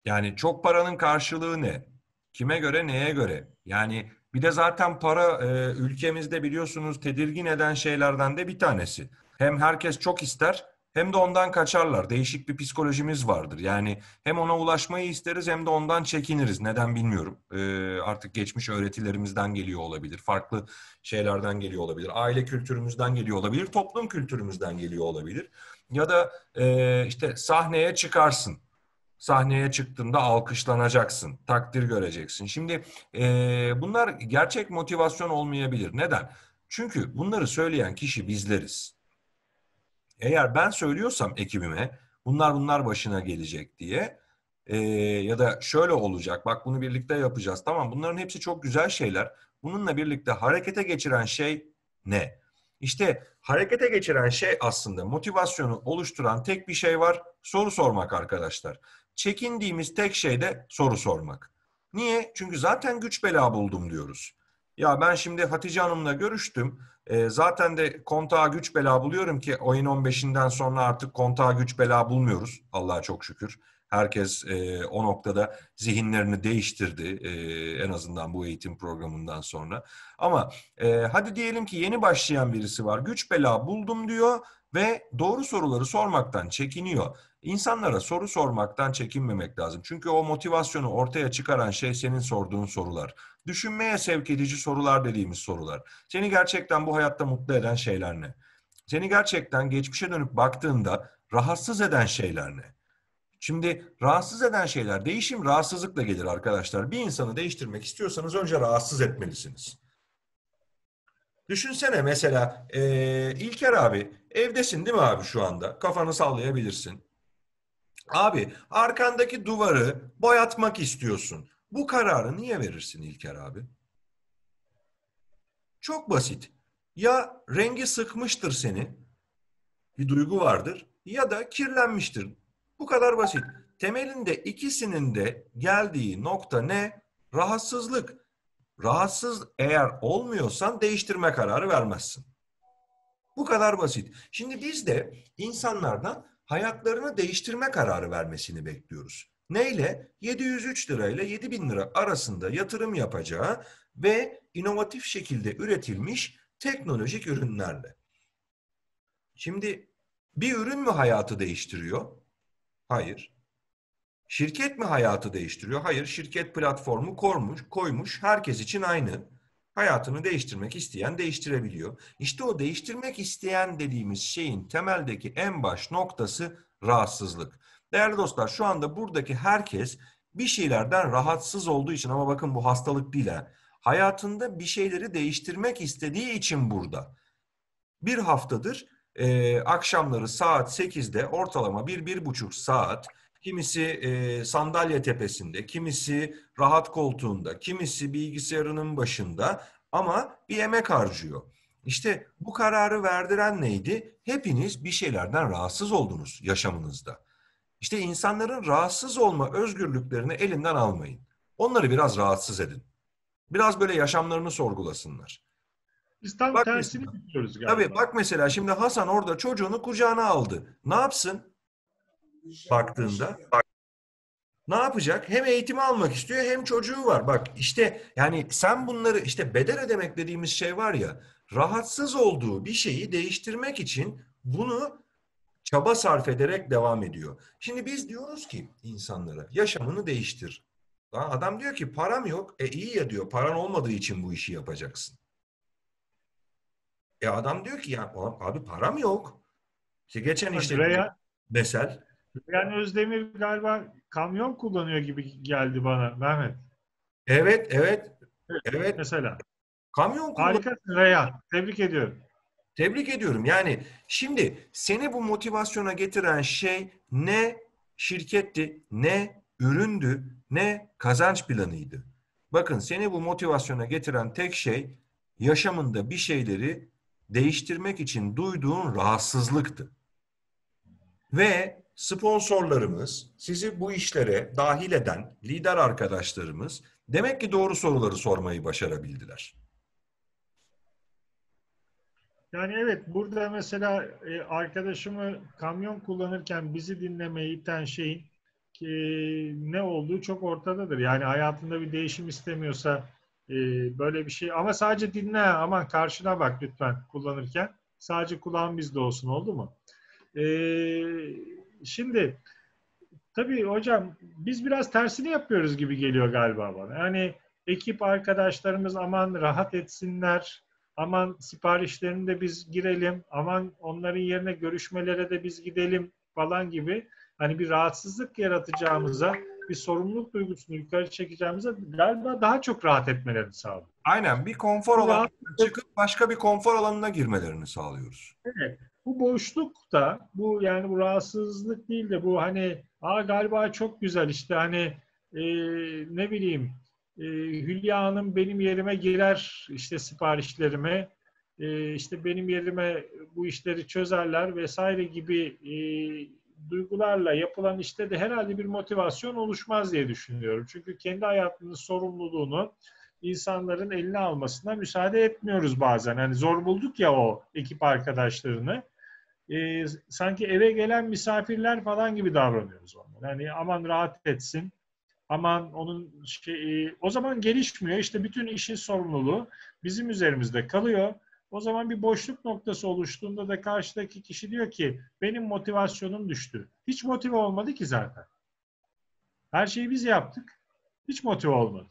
Yani çok paranın karşılığı ne? Kime göre, neye göre? Yani bir de zaten para ülkemizde biliyorsunuz tedirgin eden şeylerden de bir tanesi. Hem herkes çok ister hem de ondan kaçarlar. Değişik bir psikolojimiz vardır. Yani hem ona ulaşmayı isteriz hem de ondan çekiniriz. Neden bilmiyorum. Artık geçmiş öğretilerimizden geliyor olabilir. Farklı şeylerden geliyor olabilir. Aile kültürümüzden geliyor olabilir. Toplum kültürümüzden geliyor olabilir. Ya da işte sahneye çıkarsın. Sahneye çıktığında alkışlanacaksın, takdir göreceksin. Şimdi bunlar gerçek motivasyon olmayabilir. Neden? Çünkü bunları söyleyen kişi bizleriz. Eğer ben söylüyorsam ekibime bunlar başına gelecek diye ya da şöyle olacak, bak bunu birlikte yapacağız. Tamam, bunların hepsi çok güzel şeyler. Bununla birlikte harekete geçiren şey ne? İşte harekete geçiren şey aslında motivasyonu oluşturan tek bir şey var. Soru sormak arkadaşlar. Çekindiğimiz tek şey de soru sormak. Niye? Çünkü zaten güç bela buldum diyoruz. Ya ben şimdi Hatice Hanım'la görüştüm. Zaten de kontağa güç bela buluyorum ki oyun 15'inden sonra artık kontağa güç bela bulmuyoruz. Allah'a çok şükür. Herkes o noktada zihinlerini değiştirdi en azından bu eğitim programından sonra. Ama hadi diyelim ki yeni başlayan birisi var. Güç bela buldum diyor ve doğru soruları sormaktan çekiniyor. İnsanlara soru sormaktan çekinmemek lazım. Çünkü o motivasyonu ortaya çıkaran şey senin sorduğun sorular. Düşünmeye sevk edici sorular dediğimiz sorular. Seni gerçekten bu hayatta mutlu eden şeyler ne? Seni gerçekten geçmişe dönüp baktığında rahatsız eden şeyler ne? Şimdi rahatsız eden şeyler, değişim rahatsızlıkla gelir arkadaşlar. Bir insanı değiştirmek istiyorsanız önce rahatsız etmelisiniz. Düşünsene mesela İlker abi, evdesin değil mi abi şu anda? Kafanı sallayabilirsin. Abi arkandaki duvarı boyatmak istiyorsun. Bu kararı niye verirsin İlker abi? Çok basit. Ya rengi sıkmıştır seni, bir duygu vardır, ya da kirlenmiştir. Bu kadar basit. Temelinde ikisinin de geldiği nokta ne? Rahatsızlık. Rahatsız eğer olmuyorsan değiştirme kararı vermezsin. Bu kadar basit. Şimdi biz de insanlardan hayatlarını değiştirme kararı vermesini bekliyoruz. Neyle? 703 lira ile 7.000 lira arasında yatırım yapacağı ve inovatif şekilde üretilmiş teknolojik ürünlerle. Şimdi bir ürün mü hayatı değiştiriyor? Hayır. Şirket mi hayatı değiştiriyor? Hayır. Şirket platformu koymuş, herkes için aynı. Hayatını değiştirmek isteyen değiştirebiliyor. İşte o değiştirmek isteyen dediğimiz şeyin temeldeki en baş noktası rahatsızlık. Değerli dostlar, şu anda buradaki herkes bir şeylerden rahatsız olduğu için, ama bakın bu hastalık değil ha. Hayatında bir şeyleri değiştirmek istediği için burada. Bir haftadır akşamları saat 8'de ortalama 1-1,5 saat, kimisi sandalye tepesinde, kimisi rahat koltuğunda, kimisi bilgisayarının başında ama bir emek harcıyor. İşte bu kararı verdiren neydi? Hepiniz bir şeylerden rahatsız oldunuz yaşamınızda. İşte insanların rahatsız olma özgürlüklerini elinden almayın. Onları biraz rahatsız edin. Biraz böyle yaşamlarını sorgulasınlar. Biz tam Bak tersini mesela. yapıyoruz Tabii galiba. bak mesela şimdi Hasan orada çocuğunu kucağına aldı. Ne yapsın baktığında? Ne yapacak? Hem eğitimi almak istiyor hem çocuğu var. Bak işte yani sen bunları işte bedel ödemek dediğimiz şey var ya, rahatsız olduğu bir şeyi değiştirmek için bunu çaba sarf ederek devam ediyor. Şimdi biz diyoruz ki insanlara yaşamını değiştir. Adam diyor ki param yok. İyi ya diyor, paran olmadığı için bu işi yapacaksın. Adam diyor ki ya abi param yok. İşte geçen işte mesel. Reyhan Özdemir galiba kamyon kullanıyor gibi geldi bana Mehmet. Evet, evet, evet. Mesela. Kamyon kullan. Harikasın Reyhan. Tebrik ediyorum. Tebrik ediyorum. Yani şimdi seni bu motivasyona getiren şey ne şirketti, ne üründü, ne kazanç planıydı. Bakın seni bu motivasyona getiren tek şey yaşamında bir şeyleri değiştirmek için duyduğun rahatsızlıktı. Ve sponsorlarımız, sizi bu işlere dahil eden lider arkadaşlarımız demek ki doğru soruları sormayı başarabildiler. Yani evet, burada mesela arkadaşımı kamyon kullanırken bizi dinlemeyi iten şeyin e, ne olduğu çok ortadadır. Yani hayatında bir değişim istemiyorsa e, böyle bir şey, ama sadece dinle, aman karşına bak lütfen kullanırken. Sadece kulağın bizde olsun, oldu mu? E, Şimdi tabii hocam biz biraz tersini yapıyoruz gibi geliyor galiba bana. Yani ekip arkadaşlarımız aman rahat etsinler, aman siparişlerini de biz girelim, aman onların yerine görüşmelere de biz gidelim falan gibi, hani bir rahatsızlık yaratacağımıza, bir sorumluluk duygusunu yukarı çekeceğimize galiba daha çok rahat etmelerini sağlıyor. Aynen, bir konfor Bu alanından rahatlık, çıkıp başka bir konfor alanına girmelerini sağlıyoruz. evet. Bu boşluk da, bu yani bu rahatsızlık değil de bu hani galiba çok güzel işte hani e, ne bileyim Hülya Hanım benim yerime girer işte siparişlerime, işte benim yerime bu işleri çözerler vesaire gibi duygularla yapılan işte de herhalde bir motivasyon oluşmaz diye düşünüyorum. Çünkü kendi hayatının sorumluluğunu insanların eline almasına müsaade etmiyoruz bazen. Hani zor bulduk ya o ekip arkadaşlarını, sanki eve gelen misafirler falan gibi davranıyoruz onlara. Hani aman rahat etsin, aman onun o zaman gelişmiyor. İşte bütün işin sorumluluğu bizim üzerimizde kalıyor. O zaman bir boşluk noktası oluştuğunda da karşıdaki kişi diyor ki benim motivasyonum düştü. Hiç motive olmadı ki zaten. Her şeyi biz yaptık. Hiç motive olmadı.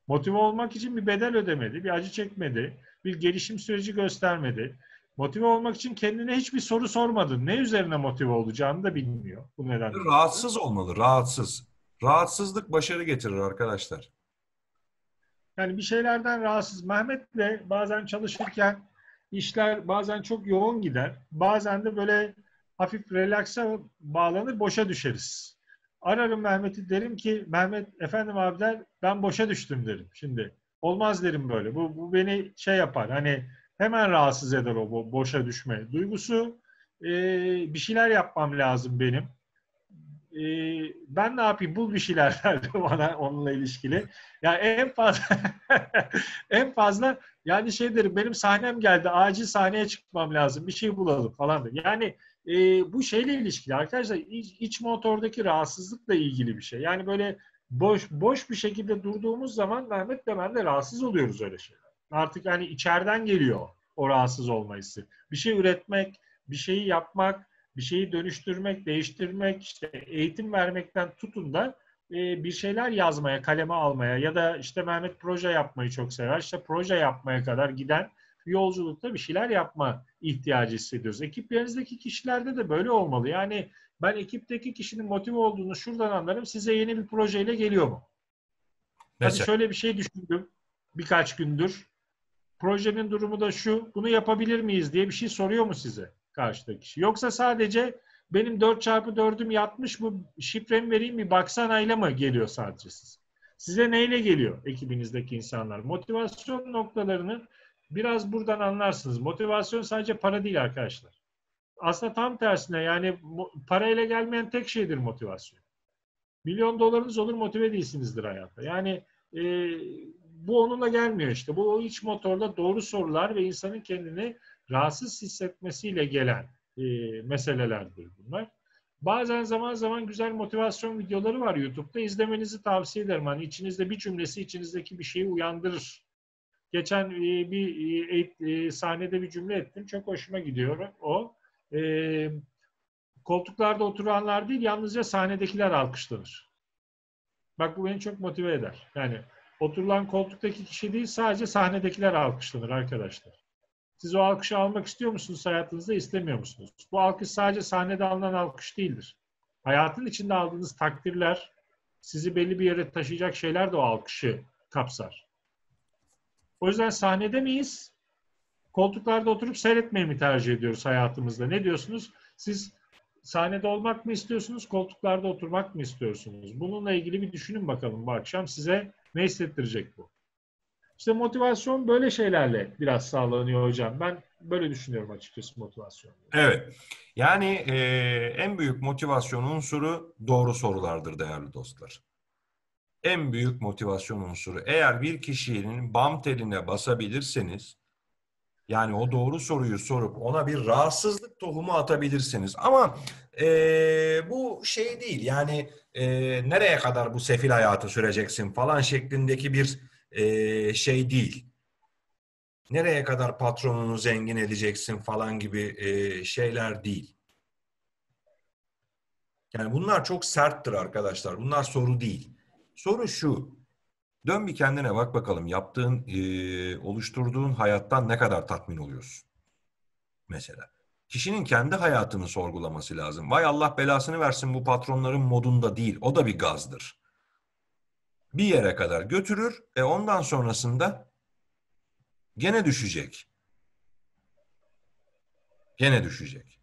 Motive olmak için bir bedel ödemedi, bir acı çekmedi, bir gelişim süreci göstermedi. Motive olmak için kendine hiçbir soru sormadı. Ne üzerine motive olacağını da bilmiyor bu nedenle dolayı. Rahatsız olmalı, rahatsız. Rahatsızlık başarı getirir arkadaşlar. Yani bir şeylerden rahatsız. Mehmet'le bazen çalışırken işler bazen çok yoğun gider. Bazen de böyle hafif relaksa bağlanır, boşa düşeriz. Ararım Mehmet'i, derim ki Mehmet efendim abi der, ben boşa düştüm derim şimdi. Olmaz derim böyle. Bu beni şey yapar. Hani hemen rahatsız eder o boşa düşme duygusu. Bir şeyler yapmam lazım benim. Ben ne yapayım, bul bir şeyler derdi bana onunla ilişkili. Ya en fazla en fazla yani şey derim, benim sahnem geldi, acil sahneye çıkmam lazım, bir şey bulalım falan. Yani bu şeyle ilişkili arkadaşlar, iç motordaki rahatsızlıkla ilgili bir şey. Yani böyle boş bir şekilde durduğumuz zaman Mehmet de ben de rahatsız oluyoruz öyle şeyler. Artık yani içeriden geliyor o rahatsız olma hissi. Bir şey üretmek, bir şeyi yapmak, bir şeyi dönüştürmek, değiştirmek, işte eğitim vermekten tutun da bir şeyler yazmaya, kaleme almaya ya da işte Mehmet proje yapmayı çok sever. İşte proje yapmaya kadar giden bir yolculukta bir şeyler yapma ihtiyacı hissediyoruz. Ekiplerinizdeki kişilerde de böyle olmalı. Yani ben ekipteki kişinin motive olduğunu şuradan anlarım. Size yeni bir projeyle geliyor mu? Hadi Mesela şöyle bir şey düşündüm birkaç gündür. Projenin durumu da şu, bunu yapabilir miyiz diye bir şey soruyor mu size karşıdaki kişi? Yoksa sadece benim 4x4'üm yatmış mı, şifremi vereyim mi baksana ile mi geliyor sadece siz? Size neyle geliyor ekibinizdeki insanlar? Motivasyon noktalarını biraz buradan anlarsınız. Motivasyon sadece para değil arkadaşlar. Aslında tam tersine, yani parayla gelmeyen tek şeydir motivasyon. Milyon dolarınız olur, motive değilsinizdir hayatta. Yani e, bu onunla gelmiyor işte. Bu o iç motorda doğru sorular ve insanın kendini rahatsız hissetmesiyle gelen meselelerdir bunlar. Bazen zaman zaman güzel motivasyon videoları var YouTube'da. İzlemenizi tavsiye ederim. Hani içinizde bir cümlesi içinizdeki bir şeyi uyandırır. Geçen bir sahnede bir cümle ettim. Çok hoşuma gidiyor o. E, koltuklarda oturanlar değil, yalnızca sahnedekiler alkışlanır. Bak bu beni çok motive eder. Yani oturulan koltuktaki kişi değil, sadece sahnedekiler alkışlanır arkadaşlar. Siz o alkışı almak istiyor musunuz hayatınızda, istemiyor musunuz? Bu alkış sadece sahnede alınan alkış değildir. Hayatın içinde aldığınız takdirler, sizi belli bir yere taşıyacak şeyler de o alkışı kapsar. O yüzden sahnede miyiz? Koltuklarda oturup seyretmeyi mi tercih ediyoruz hayatımızda? Ne diyorsunuz? Siz sahnede olmak mı istiyorsunuz, koltuklarda oturmak mı istiyorsunuz? Bununla ilgili bir düşünün bakalım bu akşam. Size ne hissettirecek bu? İşte motivasyon böyle şeylerle biraz sağlanıyor hocam. Ben böyle düşünüyorum açıkçası motivasyonu. Evet. Yani en büyük motivasyon unsuru doğru sorulardır değerli dostlar. En büyük motivasyon unsuru. Eğer bir kişinin bam teline basabilirseniz, yani o doğru soruyu sorup ona bir rahatsızlık tohumu atabilirsiniz. Ama bu şey değil. Yani nereye kadar bu sefil hayatı süreceksin falan şeklindeki bir şey değil. Nereye kadar patronunu zengin edeceksin falan gibi şeyler değil. Yani bunlar çok serttir arkadaşlar. Bunlar soru değil. Soru şu. Dön bir kendine bak bakalım. Yaptığın, oluşturduğun hayattan ne kadar tatmin oluyorsun? Mesela. Kişinin kendi hayatını sorgulaması lazım. Vay Allah belasını versin bu patronların modunda değil. O da bir gazdır. Bir yere kadar götürür. Ondan sonrasında gene düşecek. Gene düşecek.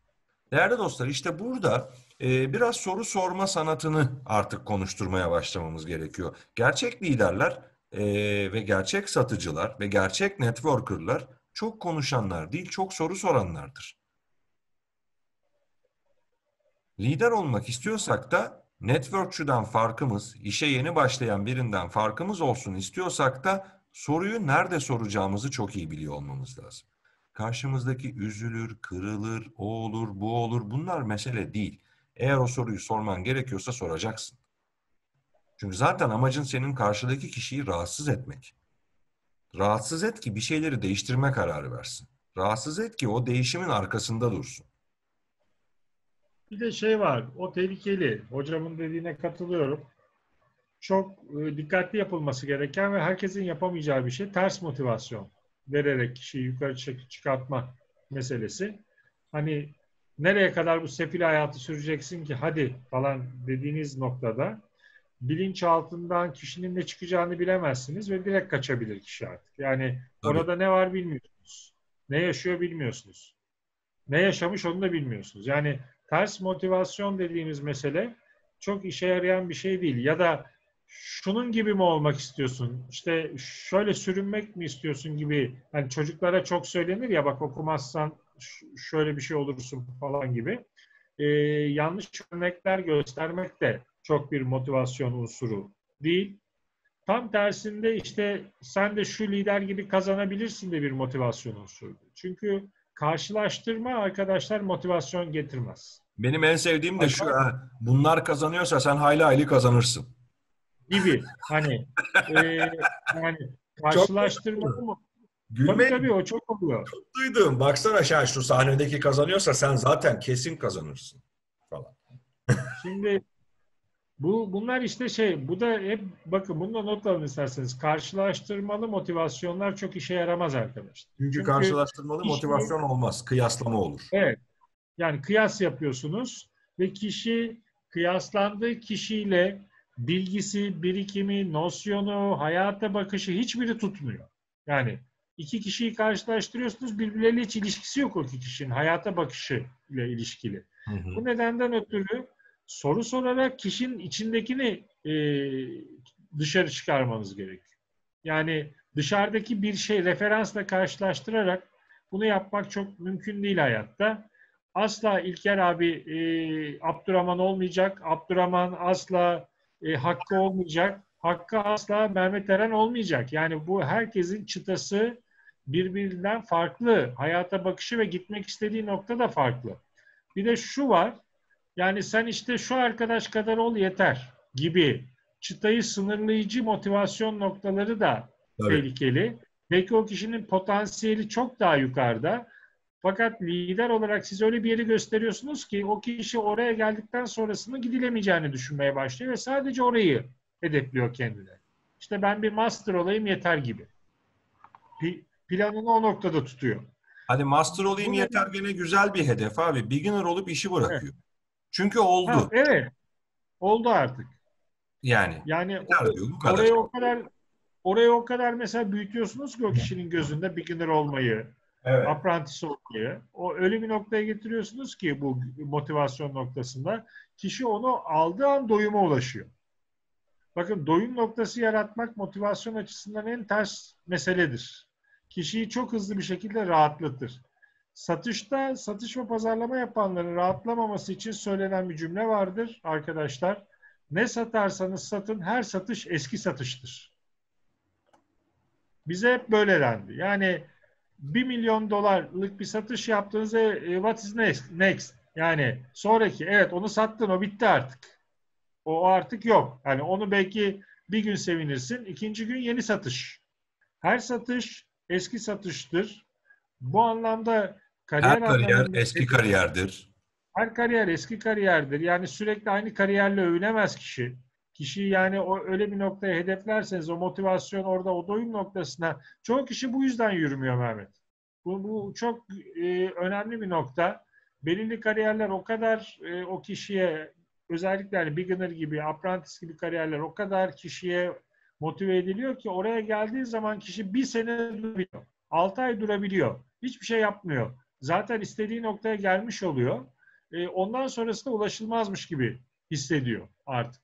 Değerli dostlar, işte burada biraz soru sorma sanatını artık konuşturmaya başlamamız gerekiyor. Gerçek liderler ve gerçek satıcılar ve gerçek networkerlar çok konuşanlar değil, çok soru soranlardır. Lider olmak istiyorsak da networkçüden farkımız, işe yeni başlayan birinden farkımız olsun istiyorsak da soruyu nerede soracağımızı çok iyi biliyor olmamız lazım. Karşımızdaki üzülür, kırılır, o olur, bu olur. Bunlar mesele değil. Eğer o soruyu sorman gerekiyorsa soracaksın. Çünkü zaten amacın senin karşıdaki kişiyi rahatsız etmek. Rahatsız et ki bir şeyleri değiştirme kararı versin. Rahatsız et ki o değişimin arkasında dursun. Bir de şey var, o tehlikeli. Hocamın dediğine katılıyorum. Çok dikkatli yapılması gereken ve herkesin yapamayacağı bir şey. Ters motivasyon vererek kişiyi yukarı çıkartma meselesi. Hani nereye kadar bu sefil hayatı süreceksin ki hadi falan dediğiniz noktada bilinçaltından kişinin ne çıkacağını bilemezsiniz ve direkt kaçabilir kişi artık. Yani Tabii. orada ne var bilmiyorsunuz. Ne yaşıyor bilmiyorsunuz. Ne yaşamış onu da bilmiyorsunuz. Yani ters motivasyon dediğimiz mesele çok işe yarayan bir şey değil. Ya da şunun gibi mi olmak istiyorsun? İşte şöyle sürünmek mi istiyorsun gibi. Hani çocuklara çok söylenir ya bak okumazsan şöyle bir şey olursun falan gibi. Yanlış örnekler göstermek de çok bir motivasyon unsuru değil. Tam tersinde işte sen de şu lider gibi kazanabilirsin de bir motivasyon unsuru. Çünkü karşılaştırma arkadaşlar motivasyon getirmez. Benim en sevdiğim de şu, Aşağı bunlar kazanıyorsa sen hayli hayli kazanırsın. gibi hani e, yani Çok karşılaştırmalı mı? Tabii gülmeyi tabii o çok oluyor. duydum. Baksana şu sahnedeki kazanıyorsa sen zaten kesin kazanırsın falan. Şimdi bunlar işte bu da hep bakın bunu da not alın isterseniz. Karşılaştırmalı motivasyonlar çok işe yaramaz arkadaşlar. Çünkü Çünkü karşılaştırmalı kişi motivasyon olmaz. Kıyaslama olur. evet yani kıyas yapıyorsunuz ve kişi kıyaslandığı kişiyle bilgisi, birikimi, nosyonu, hayata bakışı hiçbiri tutmuyor. Yani iki kişiyi karşılaştırıyorsunuz birbirleriyle hiç ilişkisi yok o iki kişinin hayata bakışı ile ilişkili. Hı hı. Bu nedenden ötürü soru sorarak kişinin içindekini dışarı çıkarmanız gerekiyor. Yani dışarıdaki bir şey referansla karşılaştırarak bunu yapmak çok mümkün değil hayatta. Asla İlker abi Abdurrahman olmayacak. Abdurrahman asla Hakkı olmayacak. Hakkı asla Mehmet Eren olmayacak. Yani bu herkesin çıtası birbirinden farklı. Hayata bakışı ve gitmek istediği nokta da farklı. Bir de şu var. Yani sen işte şu arkadaş kadar ol yeter gibi çıtayı sınırlayıcı motivasyon noktaları da Tabii. tehlikeli. Belki o kişinin potansiyeli çok daha yukarıda. Fakat lider olarak siz öyle bir yeri gösteriyorsunuz ki o kişi oraya geldikten sonrasında gidilemeyeceğini düşünmeye başlıyor ve sadece orayı hedefliyor kendine. İşte ben bir master olayım yeter gibi. Planını o noktada tutuyor. Hadi master olayım Bu yeter, neden? gene güzel bir hedef abi. Beginner olup işi Evet. bırakıyor. Çünkü Ha, oldu. evet. Oldu artık. Yani Yani yeter diyor, bu kadar. orayı o kadar mesela büyütüyorsunuz ki o kişinin gözünde beginner olmayı, Evet. apprentice olmayı. O öyle bir noktaya getiriyorsunuz ki bu motivasyon noktasında kişi onu aldığı an doyuma ulaşıyor. Bakın doyum noktası yaratmak motivasyon açısından en ters meseledir. Kişiyi çok hızlı bir şekilde rahatlatır. Satışta satış ve pazarlama yapanların rahatlamaması için söylenen bir cümle vardır arkadaşlar. Ne satarsanız satın her satış eski satıştır. Bize hep böyle dendi. Yani 1 milyon dolarlık bir satış yaptığınızda what is next? Yani sonraki evet onu sattın o bitti artık. O artık yok. Yani onu belki bir gün sevinirsin. İkinci gün yeni satış. Her satış eski satıştır. Bu anlamda Her kariyer kariyer anlamında eski kariyerdir. her kariyer eski kariyerdir. Yani sürekli aynı kariyerle övünemez kişi. Kişiyi yani o öyle bir noktaya hedeflerseniz o motivasyon orada o doyum noktasına çoğu kişi bu yüzden yürümüyor Mehmet. Bu çok önemli bir nokta. Belirli kariyerler o kadar o kişiye özellikle yani beginner gibi, apprentice gibi kariyerler o kadar kişiye motive ediliyor ki oraya geldiği zaman kişi bir sene durabiliyor. 6 ay durabiliyor. Hiçbir şey yapmıyor. Zaten istediği noktaya gelmiş oluyor. Ondan sonrasında ulaşılmazmış gibi hissediyor artık.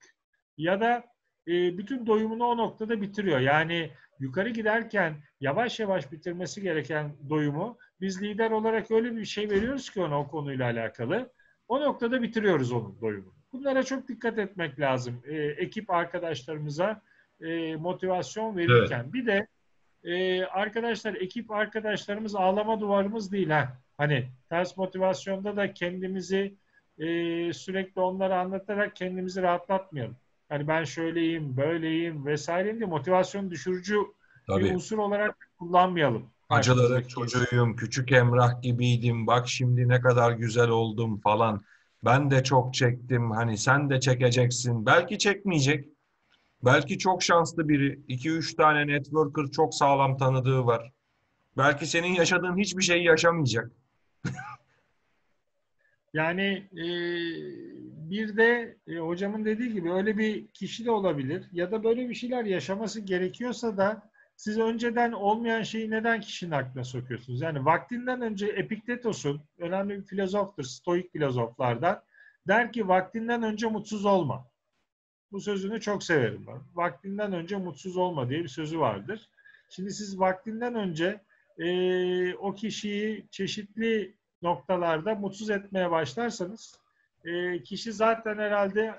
Ya da bütün doyumunu o noktada bitiriyor. Yani yukarı giderken yavaş yavaş bitirmesi gereken doyumu biz lider olarak öyle bir şey veriyoruz ki ona o konuyla alakalı. O noktada bitiriyoruz onun doyumunu. Bunlara çok dikkat etmek lazım. Ekip arkadaşlarımıza motivasyon Evet. verirken. Bir de arkadaşlar ekip arkadaşlarımız ağlama duvarımız değil ha. Hani ters motivasyonda da kendimizi sürekli onlara anlatarak kendimizi rahatlatmayalım. Hani ben şöyleyim, böyleyim vesaire diye motivasyon düşürücü bir Tabii. unsur olarak kullanmayalım Acıların karşımızdaki insan. çocuğuyum, küçük Emrah gibiydim, bak şimdi ne kadar güzel oldum falan. Ben de çok çektim, hani sen de çekeceksin. Belki çekmeyecek, belki çok şanslı biri. 2 üç tane networker çok sağlam tanıdığı var. Belki senin yaşadığın hiçbir şeyi yaşamayacak. Yani bir de hocamın dediği gibi öyle bir kişi de olabilir ya da böyle bir şeyler yaşaması gerekiyorsa da siz önceden olmayan şeyi neden kişinin aklına sokuyorsunuz? Yani vaktinden önce Epiktetos'un önemli bir filozoftur, Stoik filozoflardan der ki vaktinden önce mutsuz olma. Bu sözünü çok severim ben. Vaktinden önce mutsuz olma diye bir sözü vardır. Şimdi siz vaktinden önce o kişiyi çeşitli noktalarda mutsuz etmeye başlarsanız kişi zaten herhalde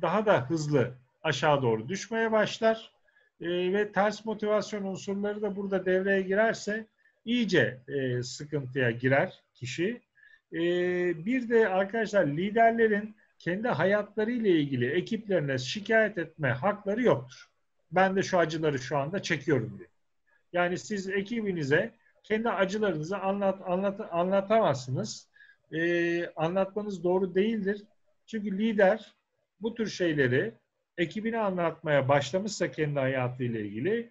daha da hızlı aşağı doğru düşmeye başlar. Ve ters motivasyon unsurları da burada devreye girerse iyice sıkıntıya girer kişi. Bir de arkadaşlar liderlerin kendi hayatları ile ilgili ekiplerine şikayet etme hakları yoktur. Ben de şu acıları şu anda çekiyorum diye. Yani siz ekibinize kendi acılarınızı anlatamazsınız. Anlatmanız doğru değildir. Çünkü lider bu tür şeyleri ekibine anlatmaya başlamışsa kendi hayatıyla ilgili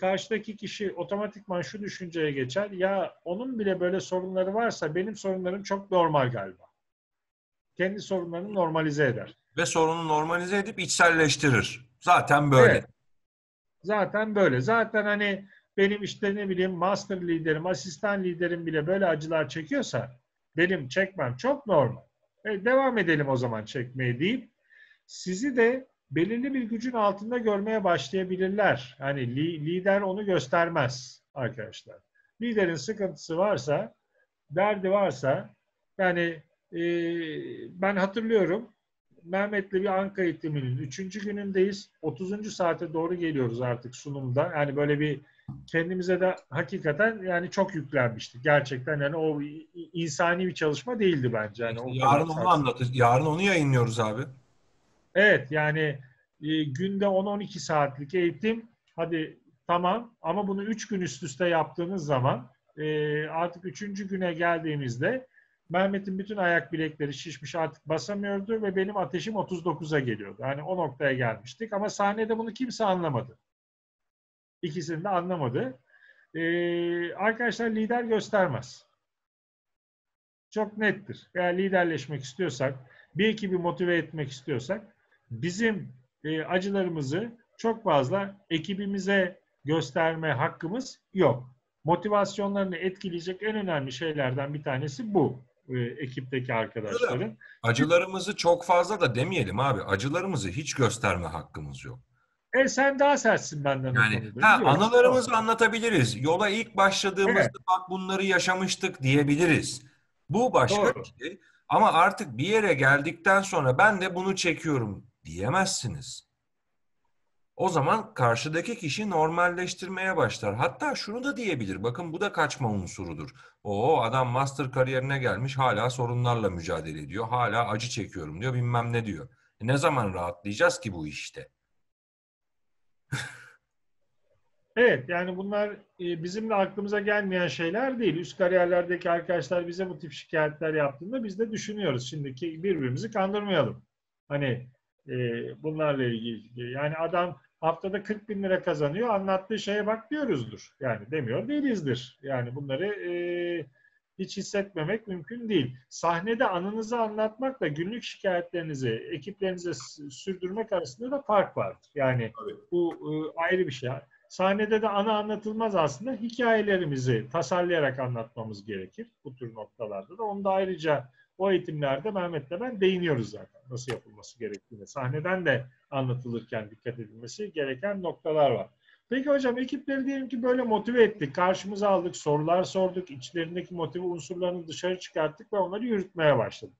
karşıdaki kişi otomatikman şu düşünceye geçer. Ya onun bile böyle sorunları varsa benim sorunlarım çok normal galiba. Kendi sorunlarını normalize eder. Ve sorunu normalize edip içselleştirir. Zaten böyle. Evet, zaten böyle. Zaten hani benim işte ne bileyim master liderim, asistan liderim bile böyle acılar çekiyorsa benim çekmem çok normal. Devam edelim o zaman çekmeye deyip sizi de belirli bir gücün altında görmeye başlayabilirler. Hani lider onu göstermez arkadaşlar. Liderin sıkıntısı varsa, derdi varsa yani e, ben hatırlıyorum Mehmet'le bir Anka eğitiminin 3. günündeyiz. 30. saate doğru geliyoruz artık sunumda. Yani böyle bir kendimize de hakikaten yani çok yüklenmiştik. Gerçekten yani o insani bir çalışma değildi bence. Yani İşte o kadar yarın onu saat. anlatır. Yarın onu yayınlıyoruz abi. Evet yani günde 10-12 saatlik eğitim hadi tamam ama bunu 3 gün üst üste yaptığınız zaman Artık 3. güne geldiğimizde Mehmet'in bütün ayak bilekleri şişmiş, artık basamıyordu ve benim ateşim 39'a geliyordu. Yani o noktaya gelmiştik ama sahnede bunu kimse anlamadı. İkisini de anlamadı. Arkadaşlar, lider göstermez. Çok nettir. Eğer liderleşmek istiyorsak, bir ekibi motive etmek istiyorsak, bizim acılarımızı çok fazla ekibimize gösterme hakkımız yok. Motivasyonlarını etkileyecek en önemli şeylerden bir tanesi bu, ekipteki arkadaşların. Acılarımızı çok fazla da demeyelim abi. Acılarımızı hiç gösterme hakkımız yok. Sen daha sertsin benden o Yani konuda, biliyorum. anılarımızı anlatabiliriz. Yola ilk başladığımızda Evet, bak bunları yaşamıştık diyebiliriz. Bu başka doğru. bir şey. Ama artık bir yere geldikten sonra ben de bunu çekiyorum diyemezsiniz. O zaman karşıdaki kişi normalleştirmeye başlar. Hatta şunu da diyebilir. Bakın bu da kaçma unsurudur. O adam master kariyerine gelmiş, hala sorunlarla mücadele ediyor. Hala acı çekiyorum diyor, bilmem ne diyor. Ne zaman rahatlayacağız ki bu işte? Evet, yani bunlar bizim de aklımıza gelmeyen şeyler değil. Üst kariyerlerdeki arkadaşlar bize bu tip şikayetler yaptığında biz de düşünüyoruz. Şimdiki birbirimizi kandırmayalım. Hani e, bunlarla ilgili. Yani adam haftada 40 bin lira kazanıyor. Anlattığı şeye bak diyoruzdur. Yani demiyor değilizdir. Yani bunları hiç hissetmemek mümkün değil. Sahnede anınızı anlatmakla günlük şikayetlerinizi ekiplerinize sürdürmek arasında da fark vardır. Yani bu ayrı bir şey. Sahnede de ana anlatılmaz aslında. Hikayelerimizi tasarlayarak anlatmamız gerekir. Bu tür noktalarda da. Onu da ayrıca o eğitimlerde Mehmet'le ben değiniyoruz zaten. Nasıl yapılması gerektiğine. Sahneden de anlatılırken dikkat edilmesi gereken noktalar var. Peki hocam, ekipleri diyelim ki böyle motive ettik. Karşımıza aldık, sorular sorduk. İçlerindeki motive unsurlarını dışarı çıkarttık ve onları yürütmeye başladık.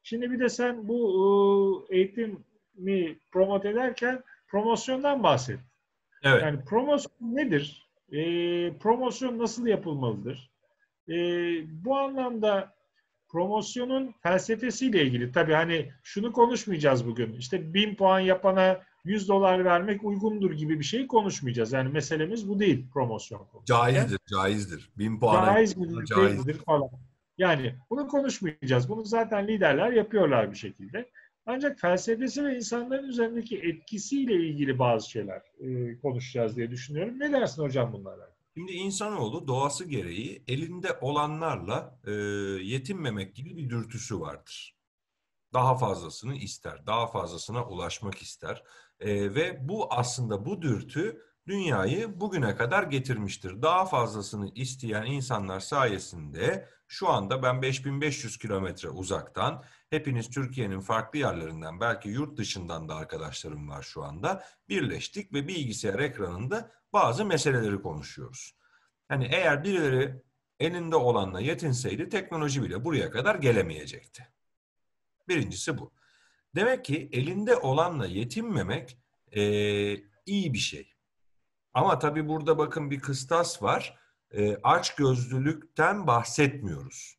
Şimdi bir de sen bu eğitimi promote ederken promosyondan bahset. Evet. Yani promosyon nedir? Promosyon nasıl yapılmalıdır? Bu anlamda promosyonun felsefesiyle ilgili, tabii hani şunu konuşmayacağız bugün. İşte 1000 puan yapana 100 dolar vermek uygundur gibi bir şey konuşmayacağız. Yani meselemiz bu değil promosyon konuşurken. Caizdir, caizdir. 1000 puana Caiz midir, değil caiz. midir falan. Yani bunu konuşmayacağız. Bunu zaten liderler yapıyorlar bir şekilde. Ancak felsefesi ve insanların üzerindeki etkisiyle ilgili bazı şeyler konuşacağız diye düşünüyorum. Ne dersin hocam bunlara? Şimdi insanoğlu doğası gereği elinde olanlarla yetinmemek gibi bir dürtüsü vardır. Daha fazlasını ister, daha fazlasına ulaşmak ister. Ve bu aslında bu dürtü dünyayı bugüne kadar getirmiştir. Daha fazlasını isteyen insanlar sayesinde şu anda ben 5500 kilometre uzaktan, hepiniz Türkiye'nin farklı yerlerinden, belki yurt dışından da arkadaşlarım var şu anda, birleştik ve bilgisayar ekranında bazı meseleleri konuşuyoruz. Hani eğer birileri elinde olanla yetinseydi teknoloji bile buraya kadar gelemeyecekti. Birincisi bu. Demek ki elinde olanla yetinmemek iyi bir şey. Ama tabii burada bakın bir kıstas var. Açgözlülükten bahsetmiyoruz.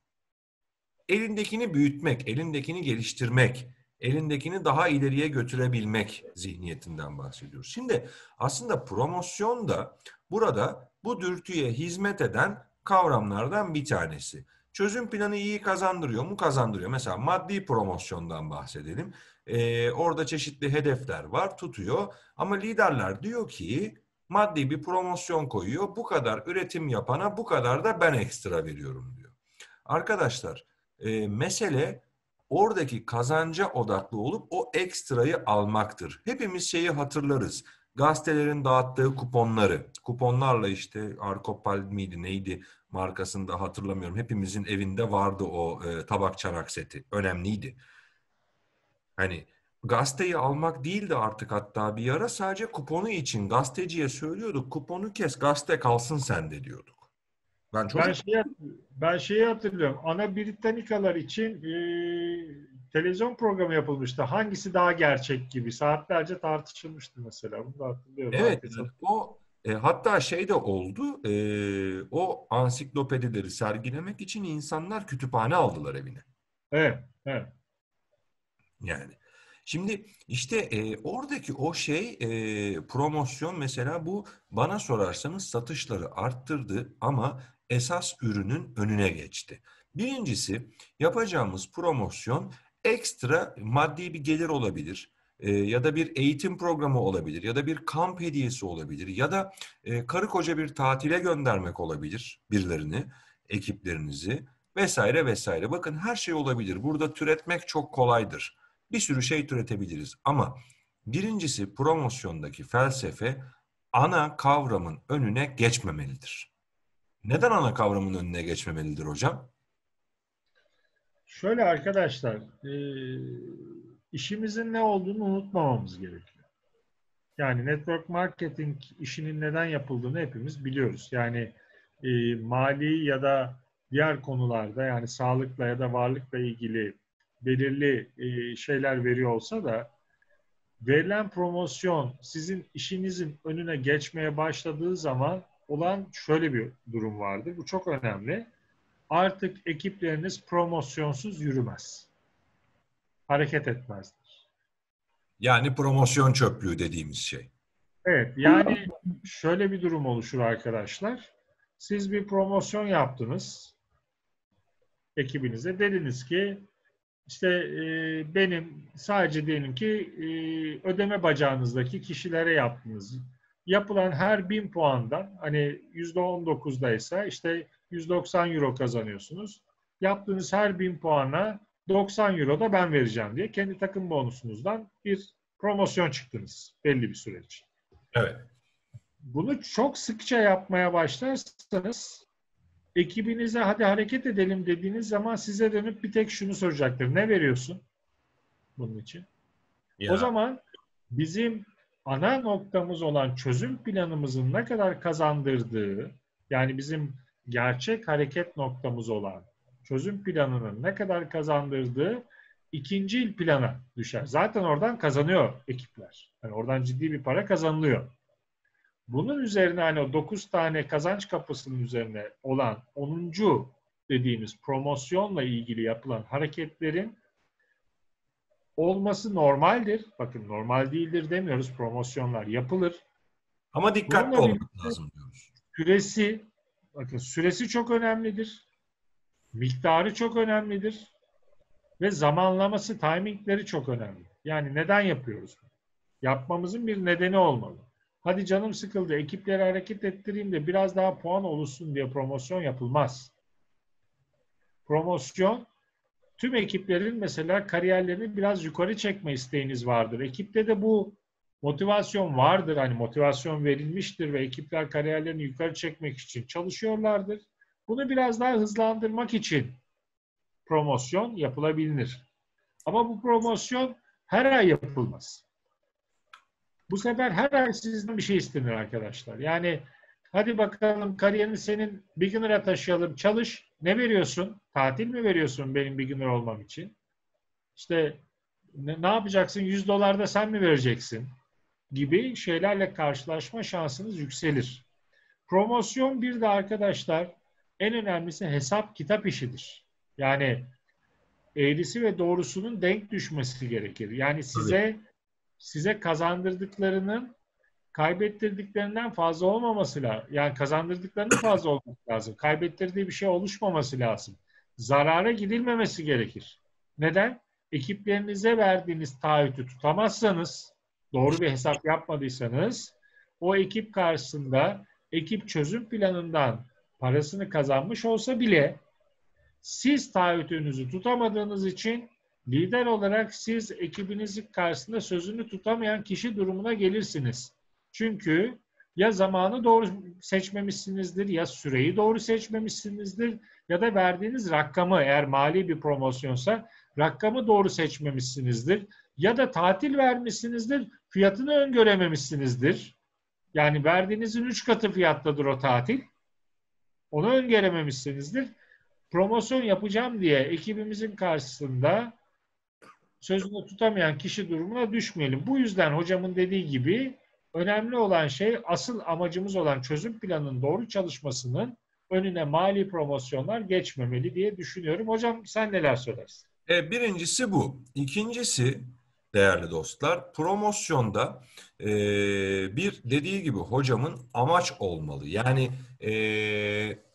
Elindekini büyütmek, elindekini geliştirmek, elindekini daha ileriye götürebilmek zihniyetinden bahsediyoruz. Şimdi aslında promosyon da burada bu dürtüye hizmet eden kavramlardan bir tanesi. Çözüm planı iyi kazandırıyor mu? Kazandırıyor. Mesela maddi promosyondan bahsedelim. Orada çeşitli hedefler var, tutuyor. Ama liderler diyor ki maddi bir promosyon koyuyor. Bu kadar üretim yapana bu kadar da ben ekstra veriyorum diyor. Arkadaşlar, mesele oradaki kazanca odaklı olup o ekstrayı almaktır. Hepimiz şeyi hatırlarız. Gazetelerin dağıttığı kuponları. Kuponlarla işte Arkopal miydi neydi markasını da hatırlamıyorum. Hepimizin evinde vardı o tabak çanak seti. Önemliydi. Hani gazeteyi almak değildi artık, hatta bir ara sadece kuponu için gazeteciye söylüyorduk. Kuponu kes, gazete kalsın sende diyorduk. Ben Ben çocuk. şeyi, ben şeyi hatırlıyorum. Ana Britannicalar için televizyon programı yapılmıştı. Hangisi daha gerçek gibi. Saatlerce tartışılmıştı mesela. Bunu da hatırlıyorum. Evet, Herkes yani hatırlıyor. o hatta şey de oldu. O ansiklopedileri sergilemek için insanlar kütüphane aldılar evine. Evet, evet. Yani şimdi işte oradaki o şey promosyon mesela, bu bana sorarsanız satışları arttırdı ama esas ürünün önüne geçti. Birincisi, yapacağımız promosyon ekstra maddi bir gelir olabilir. Ya da bir eğitim programı olabilir ya da bir kamp hediyesi olabilir ya da karı koca bir tatile göndermek olabilir birilerini, ekiplerinizi vesaire vesaire. Bakın her şey olabilir. Burada türetmek çok kolaydır. Bir sürü şey türetebiliriz ama birincisi promosyondaki felsefe ana kavramın önüne geçmemelidir. Neden ana kavramın önüne geçmemelidir hocam? Şöyle arkadaşlar, işimizin ne olduğunu unutmamamız gerekiyor. Yani network marketing işinin neden yapıldığını hepimiz biliyoruz. Yani mali ya da diğer konularda, yani sağlıkla ya da varlıkla ilgili belirli şeyler veriyor olsa da verilen promosyon sizin işinizin önüne geçmeye başladığı zaman olan şöyle bir durum vardır. Bu çok önemli. Artık ekipleriniz promosyonsuz yürümez. Hareket etmezler. Yani promosyon çöplüğü dediğimiz şey. Evet, yani şöyle bir durum oluşur arkadaşlar. Siz bir promosyon yaptınız ekibinize. Dediniz ki işte benim sadece diyelim ki ödeme bacağınızdaki kişilere yaptınız. Yapılan her 1000 puandan hani %19'daysa işte 190 euro kazanıyorsunuz. Yaptığınız her 1000 puana 90 euro da ben vereceğim diye kendi takım bonusunuzdan bir promosyon çıktınız belli bir süre için. Evet. Bunu çok sıkça yapmaya başlarsanız ekibinize hadi hareket edelim dediğiniz zaman size dönüp bir tek şunu soracaktır. Ne veriyorsun bunun için? Ya. O zaman bizim ana noktamız olan çözüm planımızın ne kadar kazandırdığı, yani bizim gerçek hareket noktamız olan çözüm planının ne kadar kazandırdığı ikinci plana düşer. Zaten oradan kazanıyor ekipler. Yani oradan ciddi bir para kazanılıyor. Bunun üzerine hani o 9 tane kazanç kapısının üzerine olan 10. dediğimiz promosyonla ilgili yapılan hareketlerin olması normaldir. Bakın normal değildir demiyoruz. Promosyonlar yapılır. Ama dikkatli Bununla olmak birlikte lazım diyoruz. süresi çok önemlidir. Miktarı çok önemlidir. Ve zamanlaması, timingleri çok önemli. Yani neden yapıyoruz? Yapmamızın bir nedeni olmalı. Hadi canım sıkıldı, ekipleri hareket ettireyim de biraz daha puan oluşsun diye promosyon yapılmaz. Promosyon, tüm ekiplerin mesela kariyerlerini biraz yukarı çekme isteğiniz vardır. Ekipte de bu motivasyon vardır. Hani motivasyon verilmiştir ve ekipler kariyerlerini yukarı çekmek için çalışıyorlardır. Bunu biraz daha hızlandırmak için promosyon yapılabilir. Ama bu promosyon her ay yapılmaz. Bu sefer her ay sizden bir şey istenir arkadaşlar. Yani hadi bakalım kariyerini senin beginner'a taşıyalım, çalış. Ne veriyorsun? Tatil mi veriyorsun benim beginner olmam için? İşte ne yapacaksın? $100 da sen mi vereceksin? Gibi şeylerle karşılaşma şansınız yükselir. Promosyon bir de arkadaşlar en önemlisi hesap kitap işidir. Yani eğrisi ve doğrusunun denk düşmesi gerekir. Yani size kazandırdıklarının kaybettirdiklerinden fazla olmaması lazım. Yani kazandırdıklarının fazla olması lazım. Kaybettirdiği bir şey oluşmaması lazım. Zarara gidilmemesi gerekir. Neden? Ekiplerinize verdiğiniz taahhütü tutamazsanız, doğru bir hesap yapmadıysanız, o ekip karşısında ekip çözüm planından parasını kazanmış olsa bile siz taahhütünüzü tutamadığınız için lider olarak siz ekibinizin karşısında sözünü tutamayan kişi durumuna gelirsiniz. Çünkü ya zamanı doğru seçmemişsinizdir, ya süreyi doğru seçmemişsinizdir, ya da verdiğiniz rakamı, eğer mali bir promosyonsa rakamı doğru seçmemişsinizdir, ya da tatil vermişsinizdir, fiyatını öngörememişsinizdir. Yani verdiğinizin 3 katı fiyattadır o tatil. Onu öngörememişsinizdir. Promosyon yapacağım diye ekibimizin karşısında sözünü tutamayan kişi durumuna düşmeyelim. Bu yüzden hocamın dediği gibi önemli olan şey, asıl amacımız olan çözüm planının doğru çalışmasının önüne mali promosyonlar geçmemeli diye düşünüyorum. Hocam sen neler söylersin? Birincisi bu. İkincisi değerli dostlar, promosyonda bir dediği gibi hocamın amaç olmalı. Yani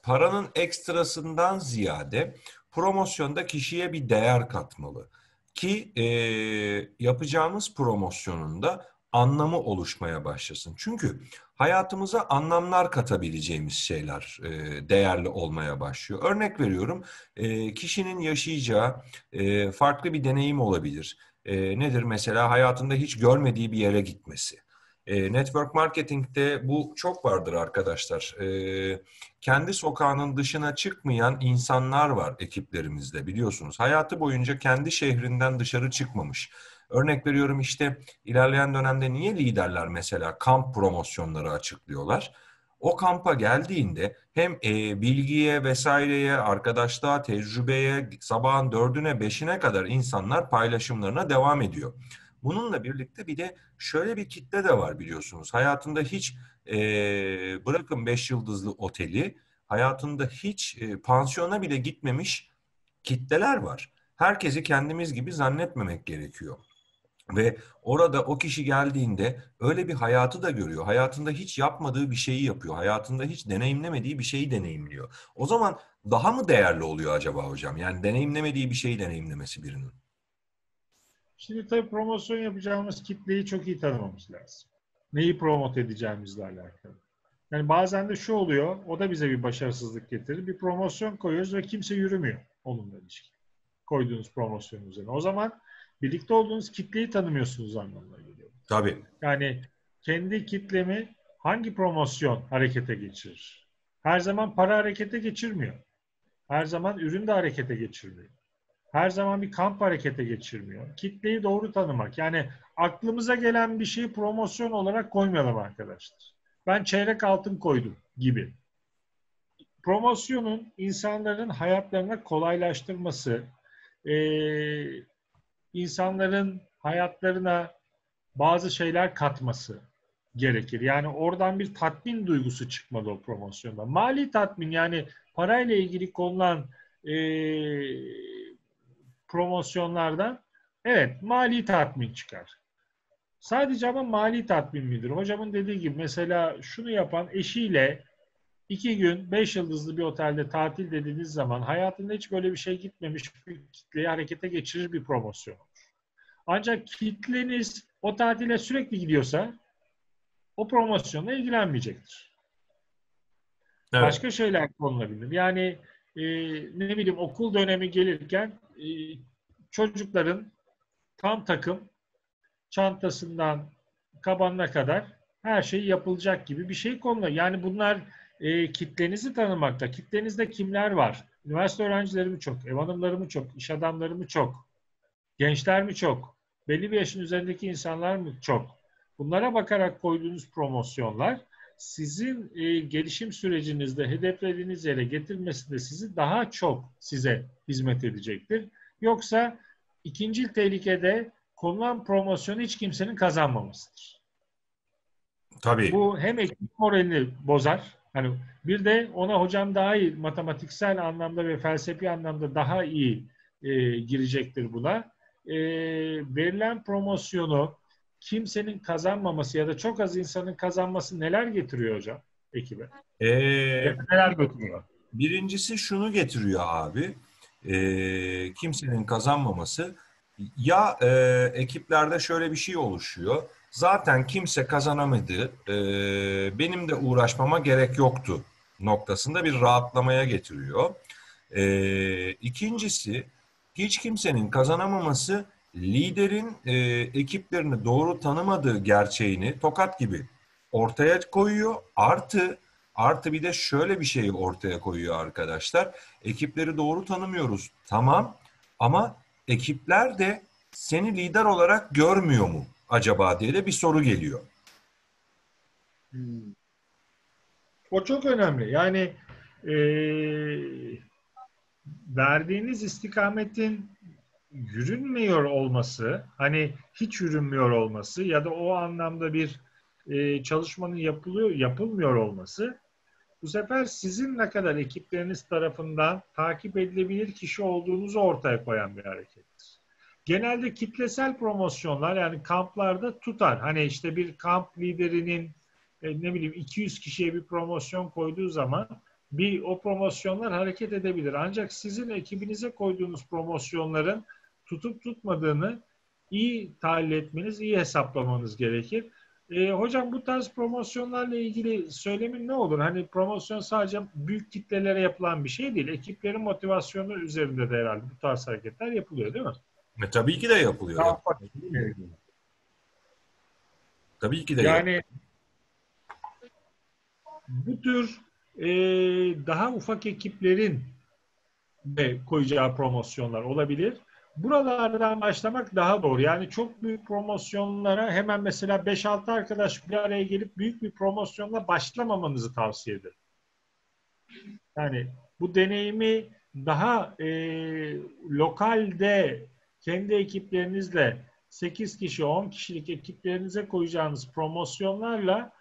paranın ekstrasından ziyade promosyonda kişiye bir değer katmalı. Ki yapacağımız promosyonun da anlamı oluşmaya başlasın. Çünkü hayatımıza anlamlar katabileceğimiz şeyler değerli olmaya başlıyor. Örnek veriyorum, kişinin yaşayacağı farklı bir deneyim olabilir. Nedir mesela? Hayatında hiç görmediği bir yere gitmesi. Network marketing'de bu çok vardır arkadaşlar. Kendi sokağının dışına çıkmayan insanlar var ekiplerimizde, biliyorsunuz. Hayatı boyunca kendi şehrinden dışarı çıkmamış. Örnek veriyorum, işte ilerleyen dönemde niye liderler mesela kamp promosyonları açıklıyorlar? O kampa geldiğinde hem bilgiye vesaireye, arkadaşlığa, tecrübeye sabahın 4'üne 5'ine kadar insanlar paylaşımlarına devam ediyor. Bununla birlikte bir de şöyle bir kitle de var, biliyorsunuz. Hayatında hiç bırakın 5 yıldızlı oteli, hayatında hiç pansiyona bile gitmemiş kitleler var. Herkesi kendimiz gibi zannetmemek gerekiyor. Ve orada o kişi geldiğinde öyle bir hayatı da görüyor. Hayatında hiç yapmadığı bir şeyi yapıyor. Hayatında hiç deneyimlemediği bir şeyi deneyimliyor. O zaman daha mı değerli oluyor acaba hocam? Yani deneyimlemediği bir şeyi deneyimlemesi birinin. Şimdi tabii promosyon yapacağımız kitleyi çok iyi tanımamız lazım. Neyi promote edeceğimizle alakalı. Yani bazen de şu oluyor, o da bize bir başarısızlık getirir. Bir promosyon koyuyoruz ve kimse yürümüyor onunla ilişkin. Koyduğunuz promosyonun üzerine. O zaman birlikte olduğunuz kitleyi tanımıyorsunuz anlamına geliyor. Tabii. Yani kendi kitlemi hangi promosyon harekete geçirir? Her zaman para harekete geçirmiyor. Her zaman ürün de harekete geçirmiyor. Her zaman bir kamp harekete geçirmiyor. Kitleyi doğru tanımak. Yani aklımıza gelen bir şeyi promosyon olarak koymayalım arkadaşlar. Ben çeyrek altın koydum gibi. Promosyonun insanların hayatlarına kolaylaştırması, insanların hayatlarına bazı şeyler katması gerekir. Yani oradan bir tatmin duygusu çıkmalı o promosyonda. Mali tatmin, yani parayla ilgili konulan promosyonlardan evet mali tatmin çıkar. Sadece ama mali tatmin midir? Hocamın dediği gibi mesela şunu yapan eşiyle 2 gün 5 yıldızlı bir otelde tatil dediğiniz zaman hayatında hiç böyle bir şey gitmemiş bir kitleyi harekete geçirir bir promosyon. Ancak kitleniz o tatile sürekli gidiyorsa o promosyonla ilgilenmeyecektir. Evet. Başka şeyler konulabilir. Yani ne bileyim okul dönemi gelirken çocukların tam takım çantasından kabanına kadar her şey yapılacak gibi bir şey konuluyor. Yani bunlar kitlenizi tanımakta. Kitlenizde kimler var? Üniversite öğrencileri mi çok? Ev hanımları mı çok? İş adamları mı çok? Gençler mi çok? Belli bir yaşın üzerindeki insanlar mı çok? Bunlara bakarak koyduğunuz promosyonlar sizin gelişim sürecinizde hedeflediğiniz yere getirmesinde sizi daha çok size hizmet edecektir. Yoksa ikinci tehlikede konulan promosyonu hiç kimsenin kazanmamasıdır. Tabii. Bu hem ekip moralini bozar. Hani bir de ona hocam daha iyi matematiksel anlamda ve felsefi anlamda daha iyi girecektir buna. Verilen promosyonu kimsenin kazanmaması ya da çok az insanın kazanması neler getiriyor hocam ekibe? Ya da neler götürüyor? Birincisi şunu getiriyor abi. Kimsenin kazanmaması. Ya ekiplerde şöyle bir şey oluşuyor. Zaten kimse kazanamadı. Benim de uğraşmama gerek yoktu noktasında bir rahatlamaya getiriyor. İkincisi, hiç kimsenin kazanamaması liderin ekiplerini doğru tanımadığı gerçeğini tokat gibi ortaya koyuyor. Artı bir de şöyle bir şey ortaya koyuyor arkadaşlar. Ekipleri doğru tanımıyoruz. Tamam, ama ekipler de seni lider olarak görmüyor mu acaba diye de bir soru geliyor. O çok önemli. Yani verdiğiniz istikametin yürünmüyor olması, hani hiç yürünmüyor olması ya da o anlamda bir çalışmanın yapılmıyor olması bu sefer sizin ne kadar ekipleriniz tarafından takip edilebilir kişi olduğunuzu ortaya koyan bir harekettir. Genelde kitlesel promosyonlar yani kamplarda tutar. Hani işte bir kamp liderinin ne bileyim 200 kişiye bir promosyon koyduğu zaman o promosyonlar hareket edebilir. Ancak sizin ekibinize koyduğunuz promosyonların tutup tutmadığını iyi tahlil etmeniz, iyi hesaplamanız gerekir. Hocam bu tarz promosyonlarla ilgili söylemin ne olur? Hani promosyon sadece büyük kitlelere yapılan bir şey değil. Ekiplerin motivasyonu üzerinde de herhalde bu tarz hareketler yapılıyor değil mi? Tabii ki de yapılıyor. Tabii ki de yapılıyor. Yani bu tür daha ufak ekiplerin de koyacağı promosyonlar olabilir. Buralardan başlamak daha doğru. Yani çok büyük promosyonlara hemen mesela 5-6 arkadaş bir araya gelip büyük bir promosyonla başlamamanızı tavsiye ederim. Yani bu deneyimi daha lokalde kendi ekiplerinizle 8 kişi, 10 kişilik ekiplerinize koyacağınız promosyonlarla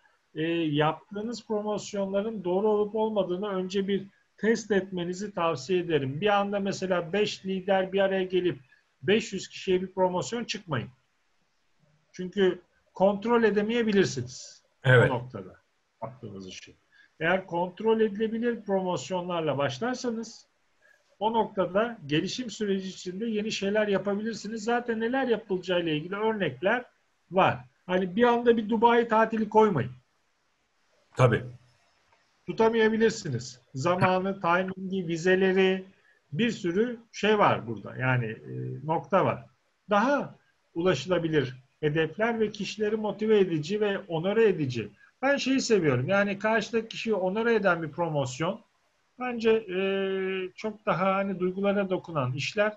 yaptığınız promosyonların doğru olup olmadığını önce bir test etmenizi tavsiye ederim. Bir anda mesela 5 lider bir araya gelip 500 kişiye bir promosyon çıkmayın. Çünkü kontrol edemeyebilirsiniz Evet. o noktada yaptığınız işi. Eğer kontrol edilebilir promosyonlarla başlarsanız o noktada gelişim süreci içinde yeni şeyler yapabilirsiniz. Zaten neler yapılacağıyla ilgili örnekler var. Hani bir anda bir Dubai tatili koymayın. Tabii. Tutamayabilirsiniz. Zamanı, timingi, vizeleri, bir sürü şey var burada. Yani nokta var. Daha ulaşılabilir hedefler ve kişileri motive edici ve onore edici. Ben şeyi seviyorum. Yani karşıdaki kişiyi onore eden bir promosyon bence çok daha hani duygulara dokunan işler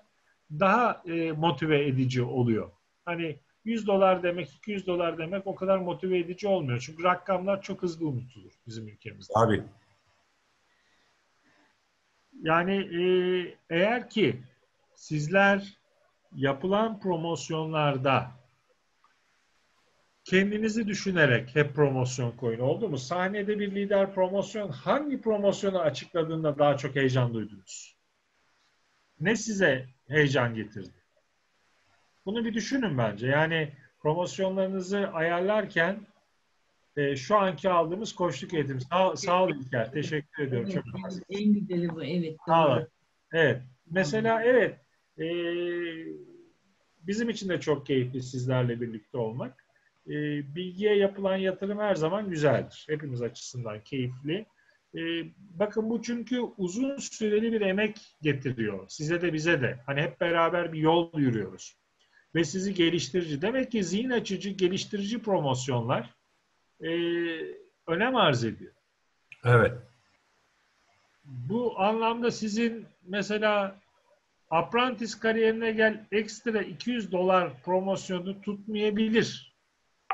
daha motive edici oluyor. Hani $100 demek, $200 demek o kadar motive edici olmuyor. Çünkü rakamlar çok hızlı unutulur bizim ülkemizde. Abi. Yani eğer ki sizler yapılan promosyonlarda kendinizi düşünerek hep promosyon koyun, oldu mu? Sahnede bir lider promosyon, hangi promosyonu açıkladığında daha çok heyecan duydunuz? Ne size heyecan getirdi? Bunu bir düşünün bence. Yani promosyonlarınızı ayarlarken şu anki aldığımız koçluk eğitimi. Sağ ol İlker. Teşekkür ediyorum. Evet, Çok nazik. en güzeli bu. Evet, Sağ doğru. olun. Evet. Mesela evet bizim için de çok keyifli sizlerle birlikte olmak. Bilgiye yapılan yatırım her zaman güzeldir. Hepimiz açısından keyifli. Bakın bu çünkü uzun süreli bir emek getiriyor. Size de bize de. Hani hep beraber bir yol yürüyoruz. Ve sizi geliştirici. Demek ki zihin açıcı, geliştirici promosyonlar önem arz ediyor. Evet. Bu anlamda sizin mesela apprentice kariyerine gel ekstra $200 promosyonu tutmayabilir.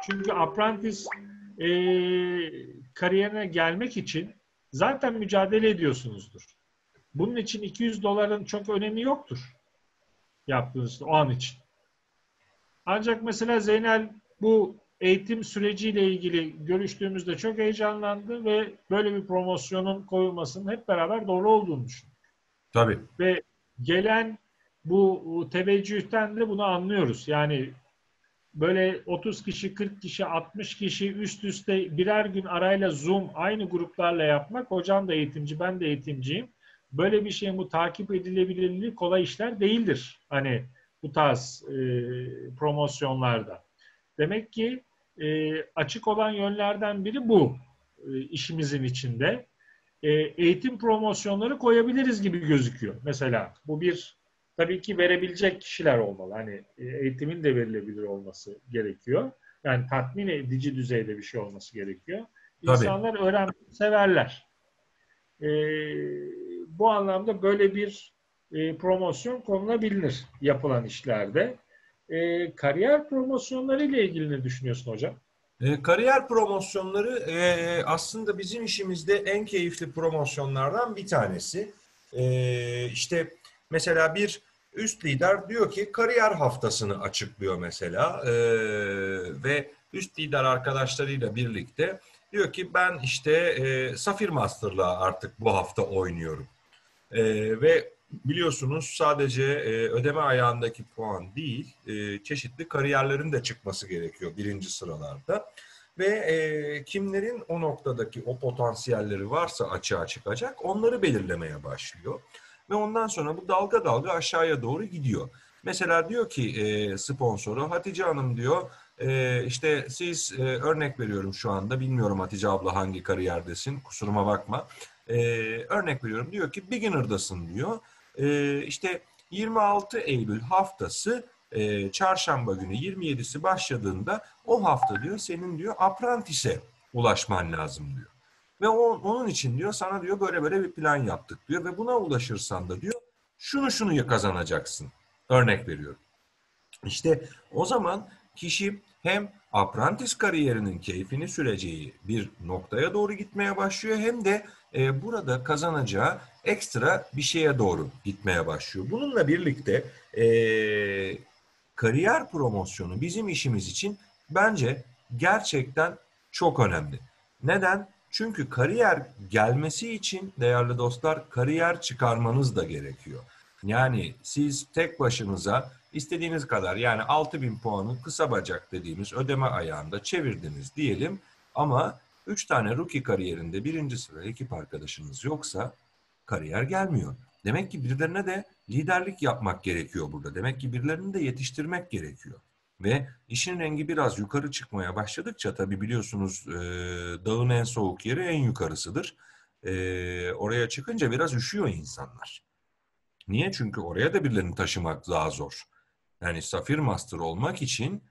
Çünkü apprentice kariyerine gelmek için zaten mücadele ediyorsunuzdur. Bunun için $200'ın çok önemi yoktur. Yaptığınız o an için. Ancak mesela Zeynel bu eğitim süreciyle ilgili görüştüğümüzde çok heyecanlandı ve böyle bir promosyonun koyulmasının hep beraber doğru olduğunu düşündü. Tabii. Ve gelen bu teveccühten de bunu anlıyoruz. Yani böyle 30 kişi, 40 kişi, 60 kişi üst üste birer gün arayla Zoom aynı gruplarla yapmak, hocam da eğitimci, ben de eğitimciyim. Böyle bir şeyin bu takip edilebilirliği kolay işler değildir. Hani bu tarz promosyonlarda. Demek ki açık olan yönlerden biri bu işimizin içinde. Eğitim promosyonları koyabiliriz gibi gözüküyor. Mesela bu bir tabii ki verebilecek kişiler olmalı. Hani eğitimin de verilebilir olması gerekiyor. Yani tatmin edici düzeyde bir şey olması gerekiyor. Tabii. İnsanlar öğrenmeyi severler. Bu anlamda böyle bir promosyon konulabilir yapılan işlerde. Kariyer promosyonları ile ilgili ne düşünüyorsun hocam? Kariyer promosyonları aslında bizim işimizde en keyifli promosyonlardan bir tanesi. İşte mesela bir üst lider diyor ki kariyer haftasını açıklıyor mesela ve üst lider arkadaşlarıyla birlikte diyor ki ben işte Safir Master'la artık bu hafta oynuyorum. Ve biliyorsunuz sadece ödeme ayağındaki puan değil, çeşitli kariyerlerin de çıkması gerekiyor birinci sıralarda. ve kimlerin o noktadaki o potansiyelleri varsa açığa çıkacak, onları belirlemeye başlıyor. Ve ondan sonra bu dalga dalga aşağıya doğru gidiyor. Mesela diyor ki sponsoru, Hatice Hanım diyor, işte siz örnek veriyorum şu anda, bilmiyorum Hatice abla hangi kariyerdesin, kusuruma bakma. Örnek veriyorum, diyor ki beginner'dasın diyor. İşte 26 Eylül haftası çarşamba günü 27'si başladığında o hafta diyor senin diyor apprentice'e ulaşman lazım diyor. Ve onun için diyor sana diyor böyle böyle bir plan yaptık diyor ve buna ulaşırsan da diyor şunu kazanacaksın. Örnek veriyorum. İşte o zaman kişi hem apprentice kariyerinin keyfini süreceği bir noktaya doğru gitmeye başlıyor hem de burada kazanacağı ekstra bir şeye doğru gitmeye başlıyor. Bununla birlikte kariyer promosyonu bizim işimiz için bence gerçekten çok önemli. Neden? Çünkü kariyer gelmesi için değerli dostlar kariyer çıkarmanız da gerekiyor. Yani siz tek başınıza istediğiniz kadar yani 6.000 puanı kısa bacak dediğimiz ödeme ayağında çevirdiniz diyelim ama 3 tane rookie kariyerinde birinci sıra ekip arkadaşınız yoksa kariyer gelmiyor. Demek ki birilerine de liderlik yapmak gerekiyor burada. Demek ki birilerini de yetiştirmek gerekiyor. Ve işin rengi biraz yukarı çıkmaya başladıkça tabii biliyorsunuz dağın en soğuk yeri en yukarısıdır. Oraya çıkınca biraz üşüyor insanlar. Niye? Çünkü oraya da birilerini taşımak daha zor. Yani Safir Master olmak için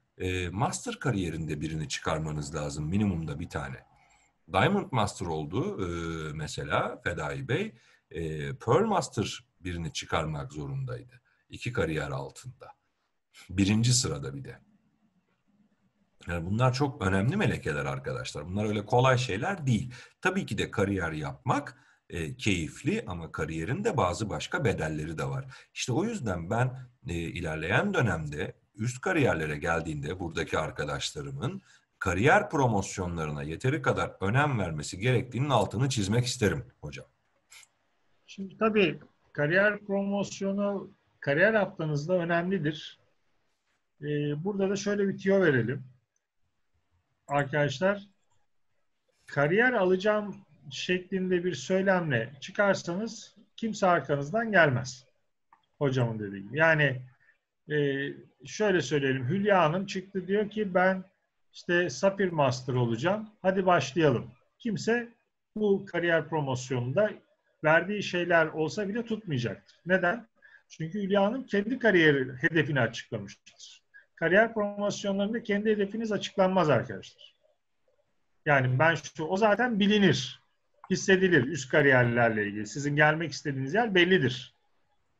Master kariyerinde birini çıkarmanız lazım. Minimumda bir tane. Diamond Master oldu mesela Fedai Bey. Pearl Master birini çıkarmak zorundaydı. 2 kariyer altında. Birinci sırada bir de. Yani bunlar çok önemli melekeler arkadaşlar. Bunlar öyle kolay şeyler değil. Tabii ki de kariyer yapmak keyifli ama kariyerin de bazı başka bedelleri de var. İşte o yüzden ben ilerleyen dönemde üst kariyerlere geldiğinde buradaki arkadaşlarımın kariyer promosyonlarına yeteri kadar önem vermesi gerektiğinin altını çizmek isterim hocam. Şimdi tabii kariyer promosyonu kariyer haftanızda önemlidir. Burada da şöyle bir tüyo verelim. Arkadaşlar, kariyer alacağım şeklinde bir söylemle çıkarsanız kimse arkanızdan gelmez. Hocamın dediği gibi. Yani şöyle söyleyelim. Hülya Hanım çıktı diyor ki ben işte Sapir Master olacağım. Hadi başlayalım. Kimse bu kariyer promosyonunda verdiği şeyler olsa bile tutmayacaktır. Neden? Çünkü Hülya Hanım kendi kariyer hedefini açıklamıştır. Kariyer promosyonlarında kendi hedefiniz açıklanmaz arkadaşlar. Yani o zaten bilinir, hissedilir üst kariyerlerle ilgili. Sizin gelmek istediğiniz yer bellidir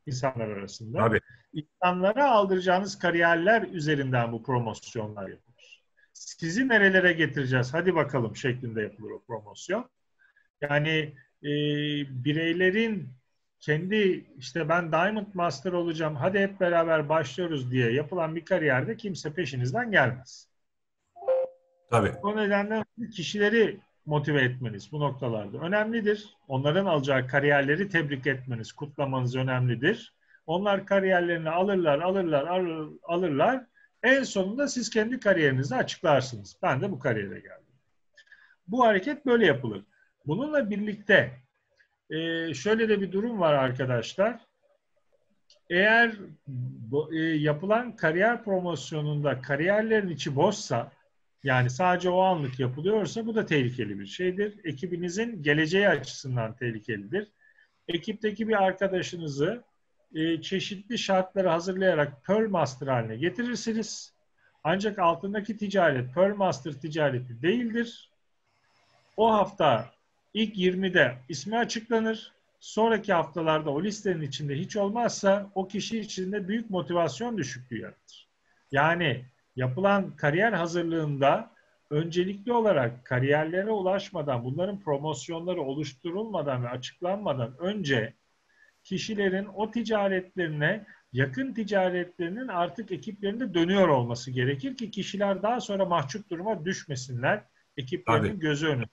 insanlar arasında. Tabii. İnsanlara aldıracağınız kariyerler üzerinden bu promosyonlar yapılır. Sizi nerelere getireceğiz? Hadi bakalım şeklinde yapılır o promosyon. Yani bireylerin kendi işte ben Diamond Master olacağım, hadi hep beraber başlıyoruz diye yapılan bir kariyerde kimse peşinizden gelmez. Tabii. O nedenle kişileri motive etmeniz bu noktalarda önemlidir. Onların alacağı kariyerleri tebrik etmeniz, kutlamanız önemlidir. Onlar kariyerlerini alırlar. En sonunda siz kendi kariyerinizi açıklarsınız. Ben de bu kariyere geldim. Bu hareket böyle yapılır. Bununla birlikte şöyle de bir durum var arkadaşlar. Eğer yapılan kariyer promosyonunda kariyerlerin içi boşsa, yani sadece o anlık yapılıyorsa bu da tehlikeli bir şeydir. Ekibinizin geleceği açısından tehlikelidir. Ekipteki bir arkadaşınızı çeşitli şartları hazırlayarak Pearl Master haline getirirsiniz. Ancak altındaki ticaret Pearl Master ticareti değildir. O hafta ilk 20'de ismi açıklanır. Sonraki haftalarda o listenin içinde hiç olmazsa o kişi içinde büyük motivasyon düşüklüğü yaratır. Yani yapılan kariyer hazırlığında öncelikli olarak kariyerlere ulaşmadan, bunların promosyonları oluşturulmadan ve açıklanmadan önce kişilerin o ticaretlerine, yakın ticaretlerinin artık ekiplerinde dönüyor olması gerekir ki kişiler daha sonra mahcup duruma düşmesinler ekiplerinin gözü önünde.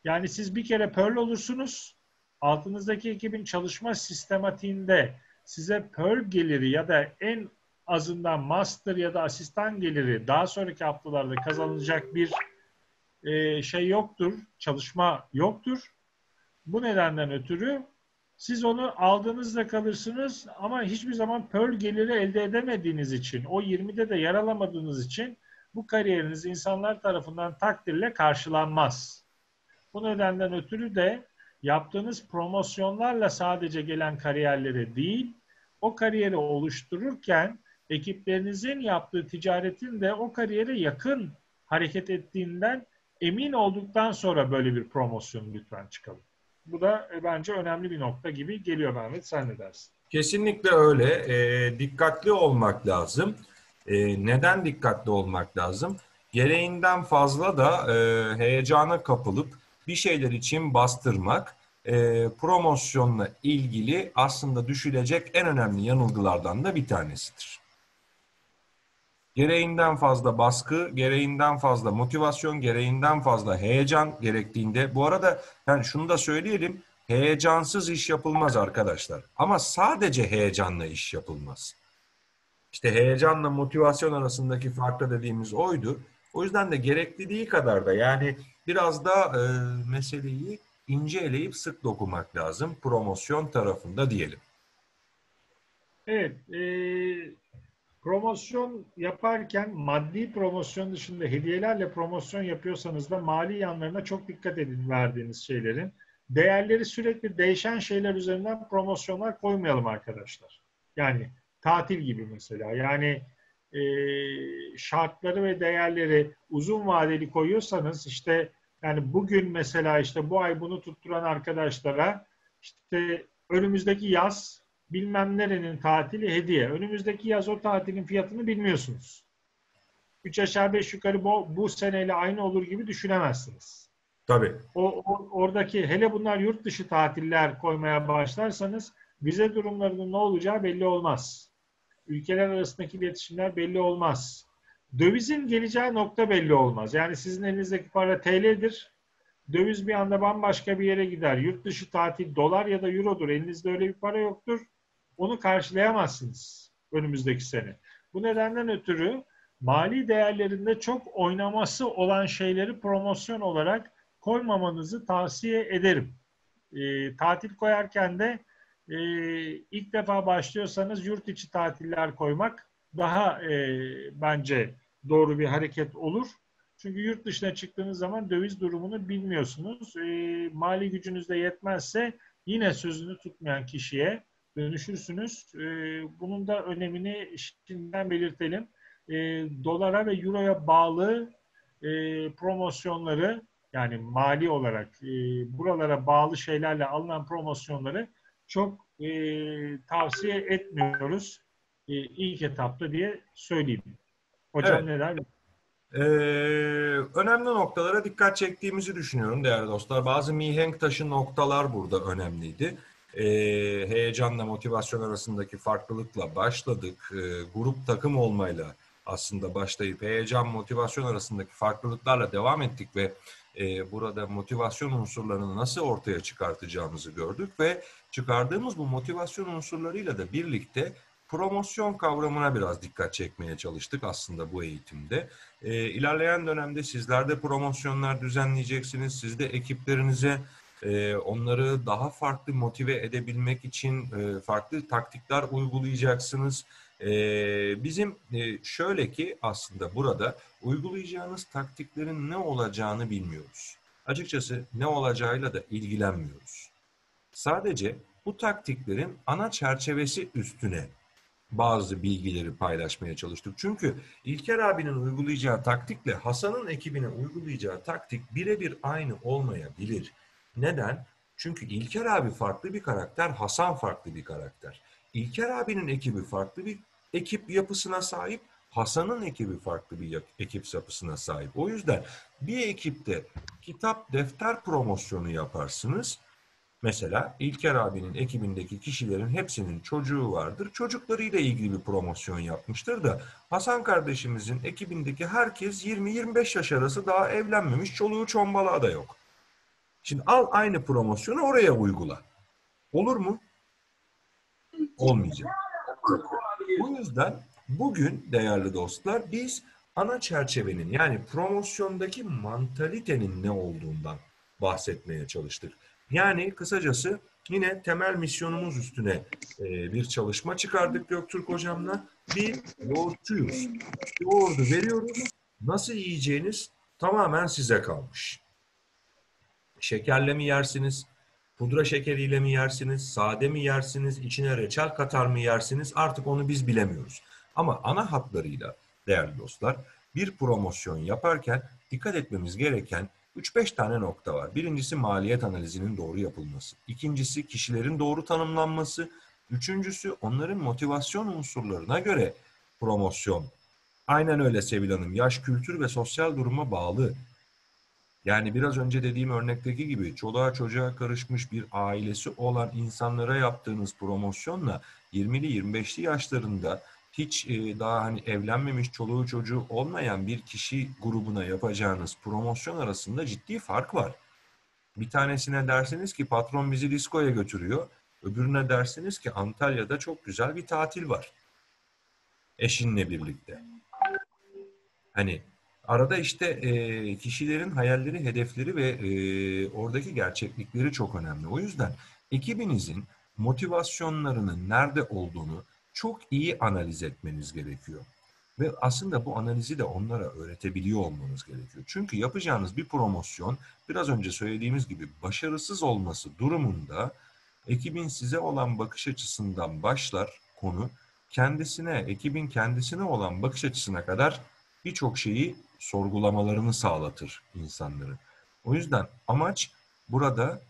Yani siz bir kere Pearl olursunuz, altınızdaki ekibin çalışma sistematiğinde size Pearl geliri ya da en azından Master ya da asistan geliri daha sonraki haftalarda kazanılacak bir şey yoktur, çalışma yoktur. Bu nedenden ötürü siz onu aldığınızda kalırsınız ama hiçbir zaman pearl geliri elde edemediğiniz için, o 20'de de yer alamadığınız için bu kariyeriniz insanlar tarafından takdirle karşılanmaz. Bu nedenden ötürü de yaptığınız promosyonlarla sadece gelen kariyerlere değil, o kariyeri oluştururken ekiplerinizin yaptığı ticaretin de o kariyere yakın hareket ettiğinden emin olduktan sonra böyle bir promosyonu lütfen çıkalım. Bu da bence önemli bir nokta gibi geliyor Mehmet. Sen ne dersin? Kesinlikle öyle. Dikkatli olmak lazım. Neden dikkatli olmak lazım? Gereğinden fazla da heyecana kapılıp bir şeyler için bastırmak promosyonla ilgili aslında düşülecek en önemli yanılgılardan da bir tanesidir. Gereğinden fazla baskı, gereğinden fazla motivasyon, gereğinden fazla heyecan gerektiğinde, bu arada yani şunu da söyleyelim, heyecansız iş yapılmaz arkadaşlar. Ama sadece heyecanla iş yapılmaz. İşte heyecanla motivasyon arasındaki farklı dediğimiz oydu. O yüzden de gerekliliği kadar da yani biraz da meseleyi ince eleyip sık dokumak lazım promosyon tarafında diyelim. Evet, promosyon yaparken maddi promosyon dışında hediyelerle promosyon yapıyorsanız da mali yanlarına çok dikkat edin verdiğiniz şeylerin. Değerleri sürekli değişen şeyler üzerinden promosyonlar koymayalım arkadaşlar. Yani tatil gibi mesela. Yani şartları ve değerleri uzun vadeli koyuyorsanız işte yani bugün mesela işte bu ay bunu tutturan arkadaşlara işte önümüzdeki yaz bilmem nerenin tatili hediye. Önümüzdeki yaz o tatilin fiyatını bilmiyorsunuz. 3 aşağı 5 yukarı bu seneyle aynı olur gibi düşünemezsiniz. Tabii. Oradaki hele bunlar yurt dışı tatiller koymaya başlarsanız vize durumlarının ne olacağı belli olmaz. Ülkeler arasındaki iletişimler belli olmaz. Dövizin geleceği nokta belli olmaz. Yani sizin elinizdeki para TL'dir. Döviz bir anda bambaşka bir yere gider. Yurt dışı tatil dolar ya da eurodur. Elinizde öyle bir para yoktur. Onu karşılayamazsınız önümüzdeki sene. Bu nedenden ötürü mali değerlerinde çok oynaması olan şeyleri promosyon olarak koymamanızı tavsiye ederim. Tatil koyarken de ilk defa başlıyorsanız yurt içi tatiller koymak daha bence doğru bir hareket olur. Çünkü yurt dışına çıktığınız zaman döviz durumunu bilmiyorsunuz. Mali gücünüz de yetmezse yine sözünü tutmayan kişiye dönüşürsünüz. Bunun da önemini şimdiden belirtelim. Dolara ve euroya bağlı promosyonları yani mali olarak buralara bağlı şeylerle alınan promosyonları çok tavsiye etmiyoruz ilk etapta diye söyleyeyim. Hocam Evet. ne der? Önemli noktalara dikkat çektiğimizi düşünüyorum değerli dostlar. Bazı mihenk taşı noktalar burada önemliydi. Heyecanla motivasyon arasındaki farklılıkla başladık. Grup takım olmayla aslında başlayıp heyecan motivasyon arasındaki farklılıklarla devam ettik ve burada motivasyon unsurlarını nasıl ortaya çıkartacağımızı gördük ve çıkardığımız bu motivasyon unsurlarıyla da birlikte promosyon kavramına biraz dikkat çekmeye çalıştık aslında bu eğitimde. İlerleyen dönemde sizler de promosyonlar düzenleyeceksiniz. Siz de ekiplerinize onları daha farklı motive edebilmek için farklı taktikler uygulayacaksınız. Bizim şöyle ki aslında burada uygulayacağınız taktiklerin ne olacağını bilmiyoruz. Açıkçası ne olacağıyla da ilgilenmiyoruz. Sadece bu taktiklerin ana çerçevesi üstüne bazı bilgileri paylaşmaya çalıştık. Çünkü İlker abinin uygulayacağı taktikle Hasan'ın ekibine uygulayacağı taktik birebir aynı olmayabilir. Neden? Çünkü İlker abi farklı bir karakter, Hasan farklı bir karakter. İlker abinin ekibi farklı bir ekip yapısına sahip, Hasan'ın ekibi farklı bir ekip yapısına sahip. O yüzden bir ekipte kitap, defter promosyonu yaparsınız. Mesela İlker abinin ekibindeki kişilerin hepsinin çocuğu vardır. Çocuklarıyla ilgili bir promosyon yapmıştır da Hasan kardeşimizin ekibindeki herkes 20-25 yaş arası daha evlenmemiş, çoluğu çombalağı da yok. Şimdi al aynı promosyonu oraya uygula. Olur mu? Olmayacak. Bu yüzden bugün değerli dostlar biz ana çerçevenin yani promosyondaki mantalitenin ne olduğundan bahsetmeye çalıştık. Yani kısacası yine temel misyonumuz üstüne bir çalışma çıkardık Göktürk hocamla. Bir yoğurtçuyuz. Yoğurdu veriyoruz. Nasıl yiyeceğiniz tamamen size kalmış. Şekerle mi yersiniz? Pudra şekeriyle mi yersiniz? Sade mi yersiniz? İçine reçel katar mı yersiniz? Artık onu biz bilemiyoruz. Ama ana hatlarıyla değerli dostlar bir promosyon yaparken dikkat etmemiz gereken 3-5 tane nokta var. Birincisi maliyet analizinin doğru yapılması. İkincisi kişilerin doğru tanımlanması. Üçüncüsü onların motivasyon unsurlarına göre promosyon. Aynen öyle Sevil Hanım. Yaş, kültür ve sosyal duruma bağlı. Yani biraz önce dediğim örnekteki gibi çoluğa çocuğa karışmış bir ailesi olan insanlara yaptığınız promosyonla 20'li 25'li yaşlarında hiç daha hani evlenmemiş çoluğu çocuğu olmayan bir kişi grubuna yapacağınız promosyon arasında ciddi fark var. Bir tanesine dersiniz ki patron bizi diskoya götürüyor. Öbürüne dersiniz ki Antalya'da çok güzel bir tatil var. Eşinle birlikte. Hani arada işte kişilerin hayalleri, hedefleri ve oradaki gerçeklikleri çok önemli. O yüzden ekibinizin motivasyonlarının nerede olduğunu çok iyi analiz etmeniz gerekiyor. Ve aslında bu analizi de onlara öğretebiliyor olmanız gerekiyor. Çünkü yapacağınız bir promosyon biraz önce söylediğimiz gibi başarısız olması durumunda ekibin size olan bakış açısından başlar konu kendisine, ekibin kendisine olan bakış açısına kadar birçok şeyi sorgulamalarını sağlatır insanları. O yüzden amaç burada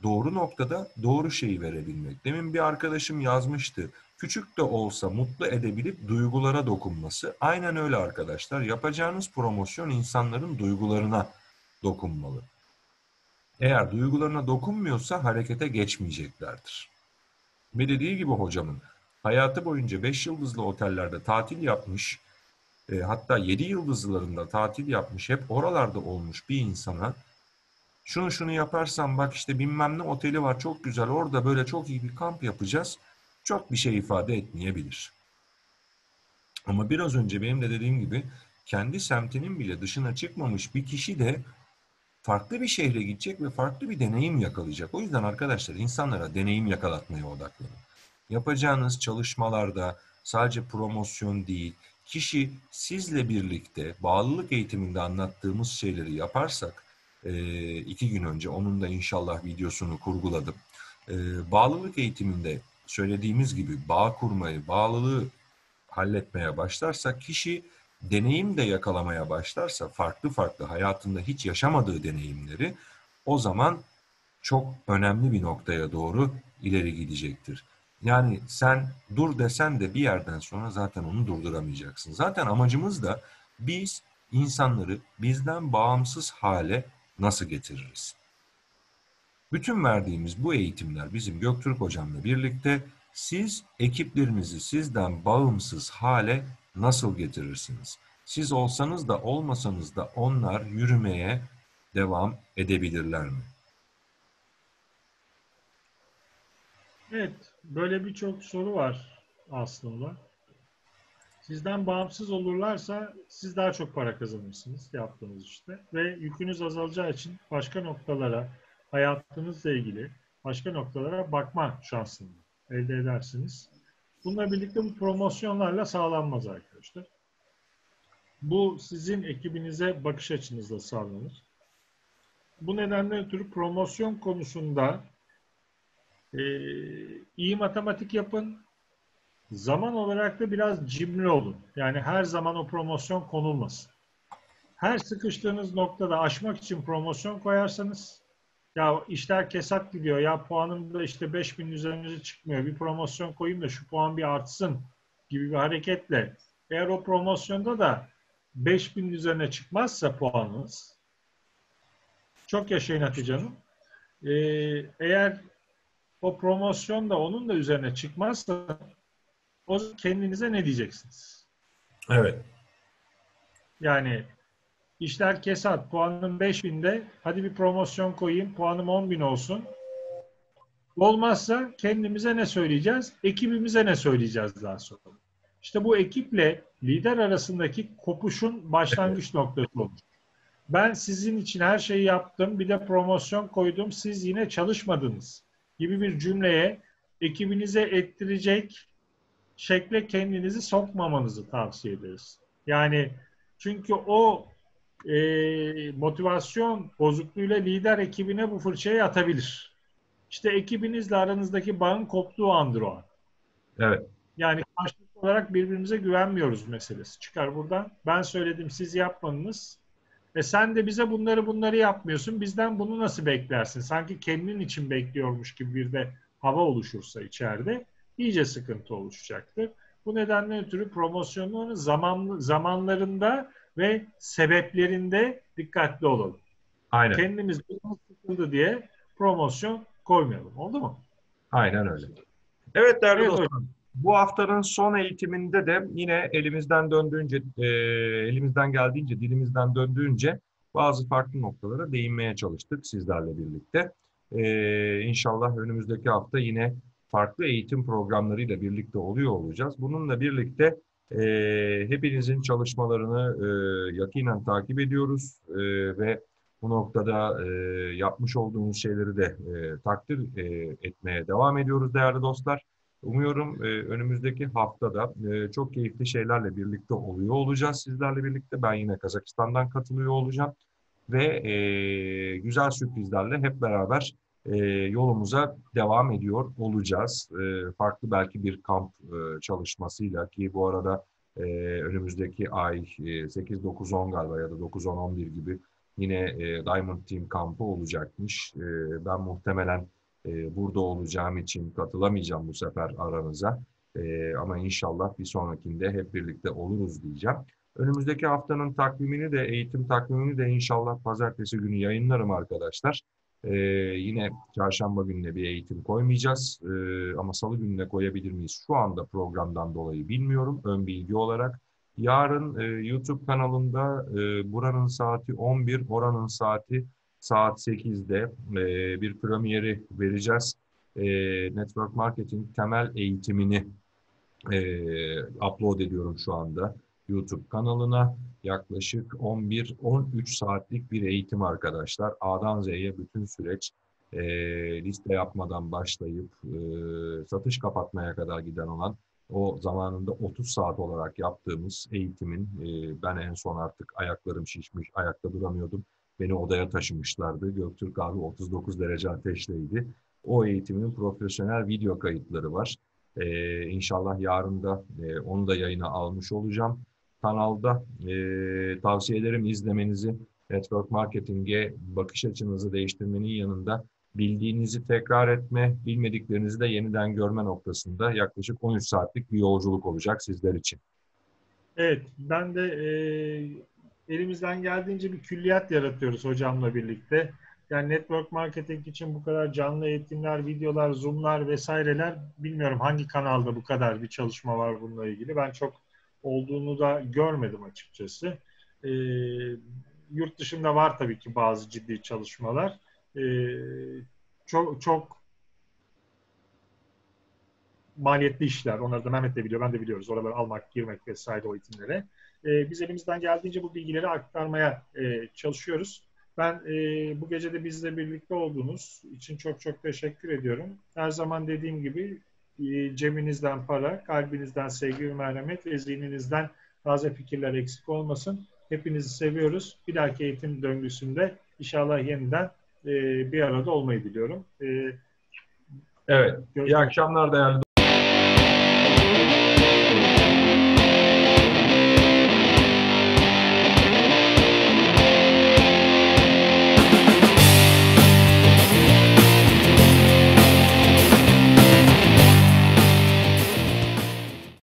doğru noktada doğru şeyi verebilmek. Demin bir arkadaşım yazmıştı. Küçük de olsa mutlu edebilip duygulara dokunması. Aynen öyle arkadaşlar. Yapacağınız promosyon insanların duygularına dokunmalı. Eğer duygularına dokunmuyorsa harekete geçmeyeceklerdir. Ve dediği gibi hocamın hayatı boyunca 5 yıldızlı otellerde tatil yapmış, hatta 7 yıldızlarında tatil yapmış, hep oralarda olmuş bir insana şunu yaparsan bak işte bilmem ne oteli var çok güzel orada böyle çok iyi bir kamp yapacağız. Çok bir şey ifade etmeyebilir. Ama biraz önce benim de dediğim gibi kendi semtinin bile dışına çıkmamış bir kişi de farklı bir şehre gidecek ve farklı bir deneyim yakalayacak. O yüzden arkadaşlar insanlara deneyim yakalatmaya odaklanın. Yapacağınız çalışmalarda sadece promosyon değil, kişi sizle birlikte bağlılık eğitiminde anlattığımız şeyleri yaparsak, 2 gün önce onun da inşallah videosunu kurguladım. Bağlılık eğitiminde söylediğimiz gibi bağ kurmayı, bağlılığı halletmeye başlarsak kişi deneyim de yakalamaya başlarsa farklı farklı hayatında hiç yaşamadığı deneyimleri o zaman çok önemli bir noktaya doğru ileri gidecektir. Yani sen dur desen de bir yerden sonra zaten onu durduramayacaksın. Zaten amacımız da biz insanları bizden bağımsız hale nasıl getiririz? Bütün verdiğimiz bu eğitimler bizim Göktürk hocamla birlikte siz ekiplerinizi sizden bağımsız hale nasıl getirirsiniz? Siz olsanız da olmasanız da onlar yürümeye devam edebilirler mi? Evet, böyle birçok soru var aslında. Sizden bağımsız olurlarsa siz daha çok para kazanırsınız yaptığınız işte ve yükünüz azalacağı için başka noktalara, hayatınızla ilgili başka noktalara bakma şansını elde edersiniz. Bununla birlikte bu promosyonlarla sağlanmaz arkadaşlar. Bu sizin ekibinize bakış açınızla sağlanır. Bu nedenle ötürü promosyon konusunda iyi matematik yapın. Zaman olarak da biraz cimri olun. Yani her zaman o promosyon konulmasın. Her sıkıştığınız noktada aşmak için promosyon koyarsanız ya işler kesat gidiyor ya puanım da işte 5000 üzerine çıkmıyor. Bir promosyon koyayım da şu puan bir artsın gibi bir hareketle eğer o promosyonda da 5000 üzerine çıkmazsa puanınız çok yaşayın Hatice Hanım. Eğer o promosyon da onun da üzerine çıkmazsa o kendinize ne diyeceksiniz? Evet. Yani işler kesat, puanım 5000'de, hadi bir promosyon koyayım, puanım 10.000 olsun. Olmazsa kendimize ne söyleyeceğiz? Ekibimize ne söyleyeceğiz daha sonra? İşte bu ekiple lider arasındaki kopuşun başlangıç noktası olur. Ben sizin için her şeyi yaptım, bir de promosyon koydum, siz yine çalışmadınız gibi bir cümleye ekibinize ettirecek şekle kendinizi sokmamanızı tavsiye ederiz. Yani çünkü o motivasyon bozukluğuyla lider ekibine bu fırçayı atabilir. İşte ekibinizle aranızdaki bağın koptuğu andır o an. Evet. Yani karşılıklı olarak birbirimize güvenmiyoruz meselesi. Çıkar buradan. Ben söyledim, siz yapmadınız. Sen de bize bunları yapmıyorsun. Bizden bunu nasıl beklersin? Sanki kendin için bekliyormuş gibi bir de hava oluşursa içeride iyice sıkıntı oluşacaktır. Bu nedenle ötürü promosyonların zamanlarında ve sebeplerinde dikkatli olalım. Aynen. Kendimiz sıkıldı diye promosyon koymayalım. Oldu mu? Aynen öyle. Evet değerli Evet dostlar. hocam. Bu haftanın son eğitiminde de yine elimizden döndüğünce, elimizden geldiğince, dilimizden döndüğünce bazı farklı noktalara değinmeye çalıştık sizlerle birlikte. İnşallah önümüzdeki hafta yine farklı eğitim programlarıyla birlikte oluyor olacağız. Bununla birlikte hepinizin çalışmalarını yakinen takip ediyoruz ve bu noktada yapmış olduğunuz şeyleri de takdir etmeye devam ediyoruz değerli dostlar. Umuyorum önümüzdeki haftada çok keyifli şeylerle birlikte oluyor olacağız sizlerle birlikte. Ben yine Kazakistan'dan katılıyor olacağım ve güzel sürprizlerle hep beraber yolumuza devam ediyor olacağız. Farklı belki bir kamp çalışmasıyla ki bu arada önümüzdeki ay 8-9-10 galiba ya da 9-10-11 gibi yine Diamond Team kampı olacakmış. Ben muhtemelen burada olacağım için katılamayacağım bu sefer aranıza. Ama inşallah bir sonrakinde hep birlikte oluruz diyeceğim. Önümüzdeki haftanın takvimini de, eğitim takvimini de inşallah pazartesi günü yayınlarım arkadaşlar. Yine çarşamba gününe bir eğitim koymayacağız. Ama salı gününe koyabilir miyiz? Şu anda programdan dolayı bilmiyorum. Ön bilgi olarak. Yarın YouTube kanalında buranın saati 11, oranın saat 8'de bir premieri vereceğiz. Network Marketing temel eğitimini upload ediyorum şu anda YouTube kanalına. Yaklaşık 11-13 saatlik bir eğitim arkadaşlar. A'dan Z'ye bütün süreç liste yapmadan başlayıp satış kapatmaya kadar giden olan o zamanında 30 saat olarak yaptığımız eğitimin ben en son artık ayaklarım şişmiş, ayakta duramıyordum. Beni odaya taşımışlardı. Göktürk abi 39 derece ateşteydi. O eğitimin profesyonel video kayıtları var. İnşallah yarın da onu da yayına almış olacağım. Kanalda tavsiye ederim izlemenizi. Network Marketing'e bakış açınızı değiştirmenin yanında bildiğinizi tekrar etme, bilmediklerinizi de yeniden görme noktasında yaklaşık 13 saatlik bir yolculuk olacak sizler için. Evet, ben de elimizden geldiğince bir külliyat yaratıyoruz hocamla birlikte. Yani network marketing için bu kadar canlı eğitimler, videolar, zoomlar vesaireler bilmiyorum hangi kanalda bu kadar bir çalışma var bununla ilgili. Ben çok olduğunu da görmedim açıkçası. E, Yurt dışında var tabii ki bazı ciddi çalışmalar. E, çok maliyetli işler. Onları da Mehmet de biliyor, ben de biliyoruz. Oraları almak, girmek vesaire o eğitimlere. Biz elimizden geldiğince bu bilgileri aktarmaya çalışıyoruz. Ben bu gece de bizle birlikte olduğunuz için çok teşekkür ediyorum. Her zaman dediğim gibi cebinizden para, kalbinizden sevgi ve merhamet ve zihninizden taze fikirler eksik olmasın. Hepinizi seviyoruz. Bir dahaki eğitim döngüsünde inşallah yeniden bir arada olmayı diliyorum. Evet, iyi akşamlar değerli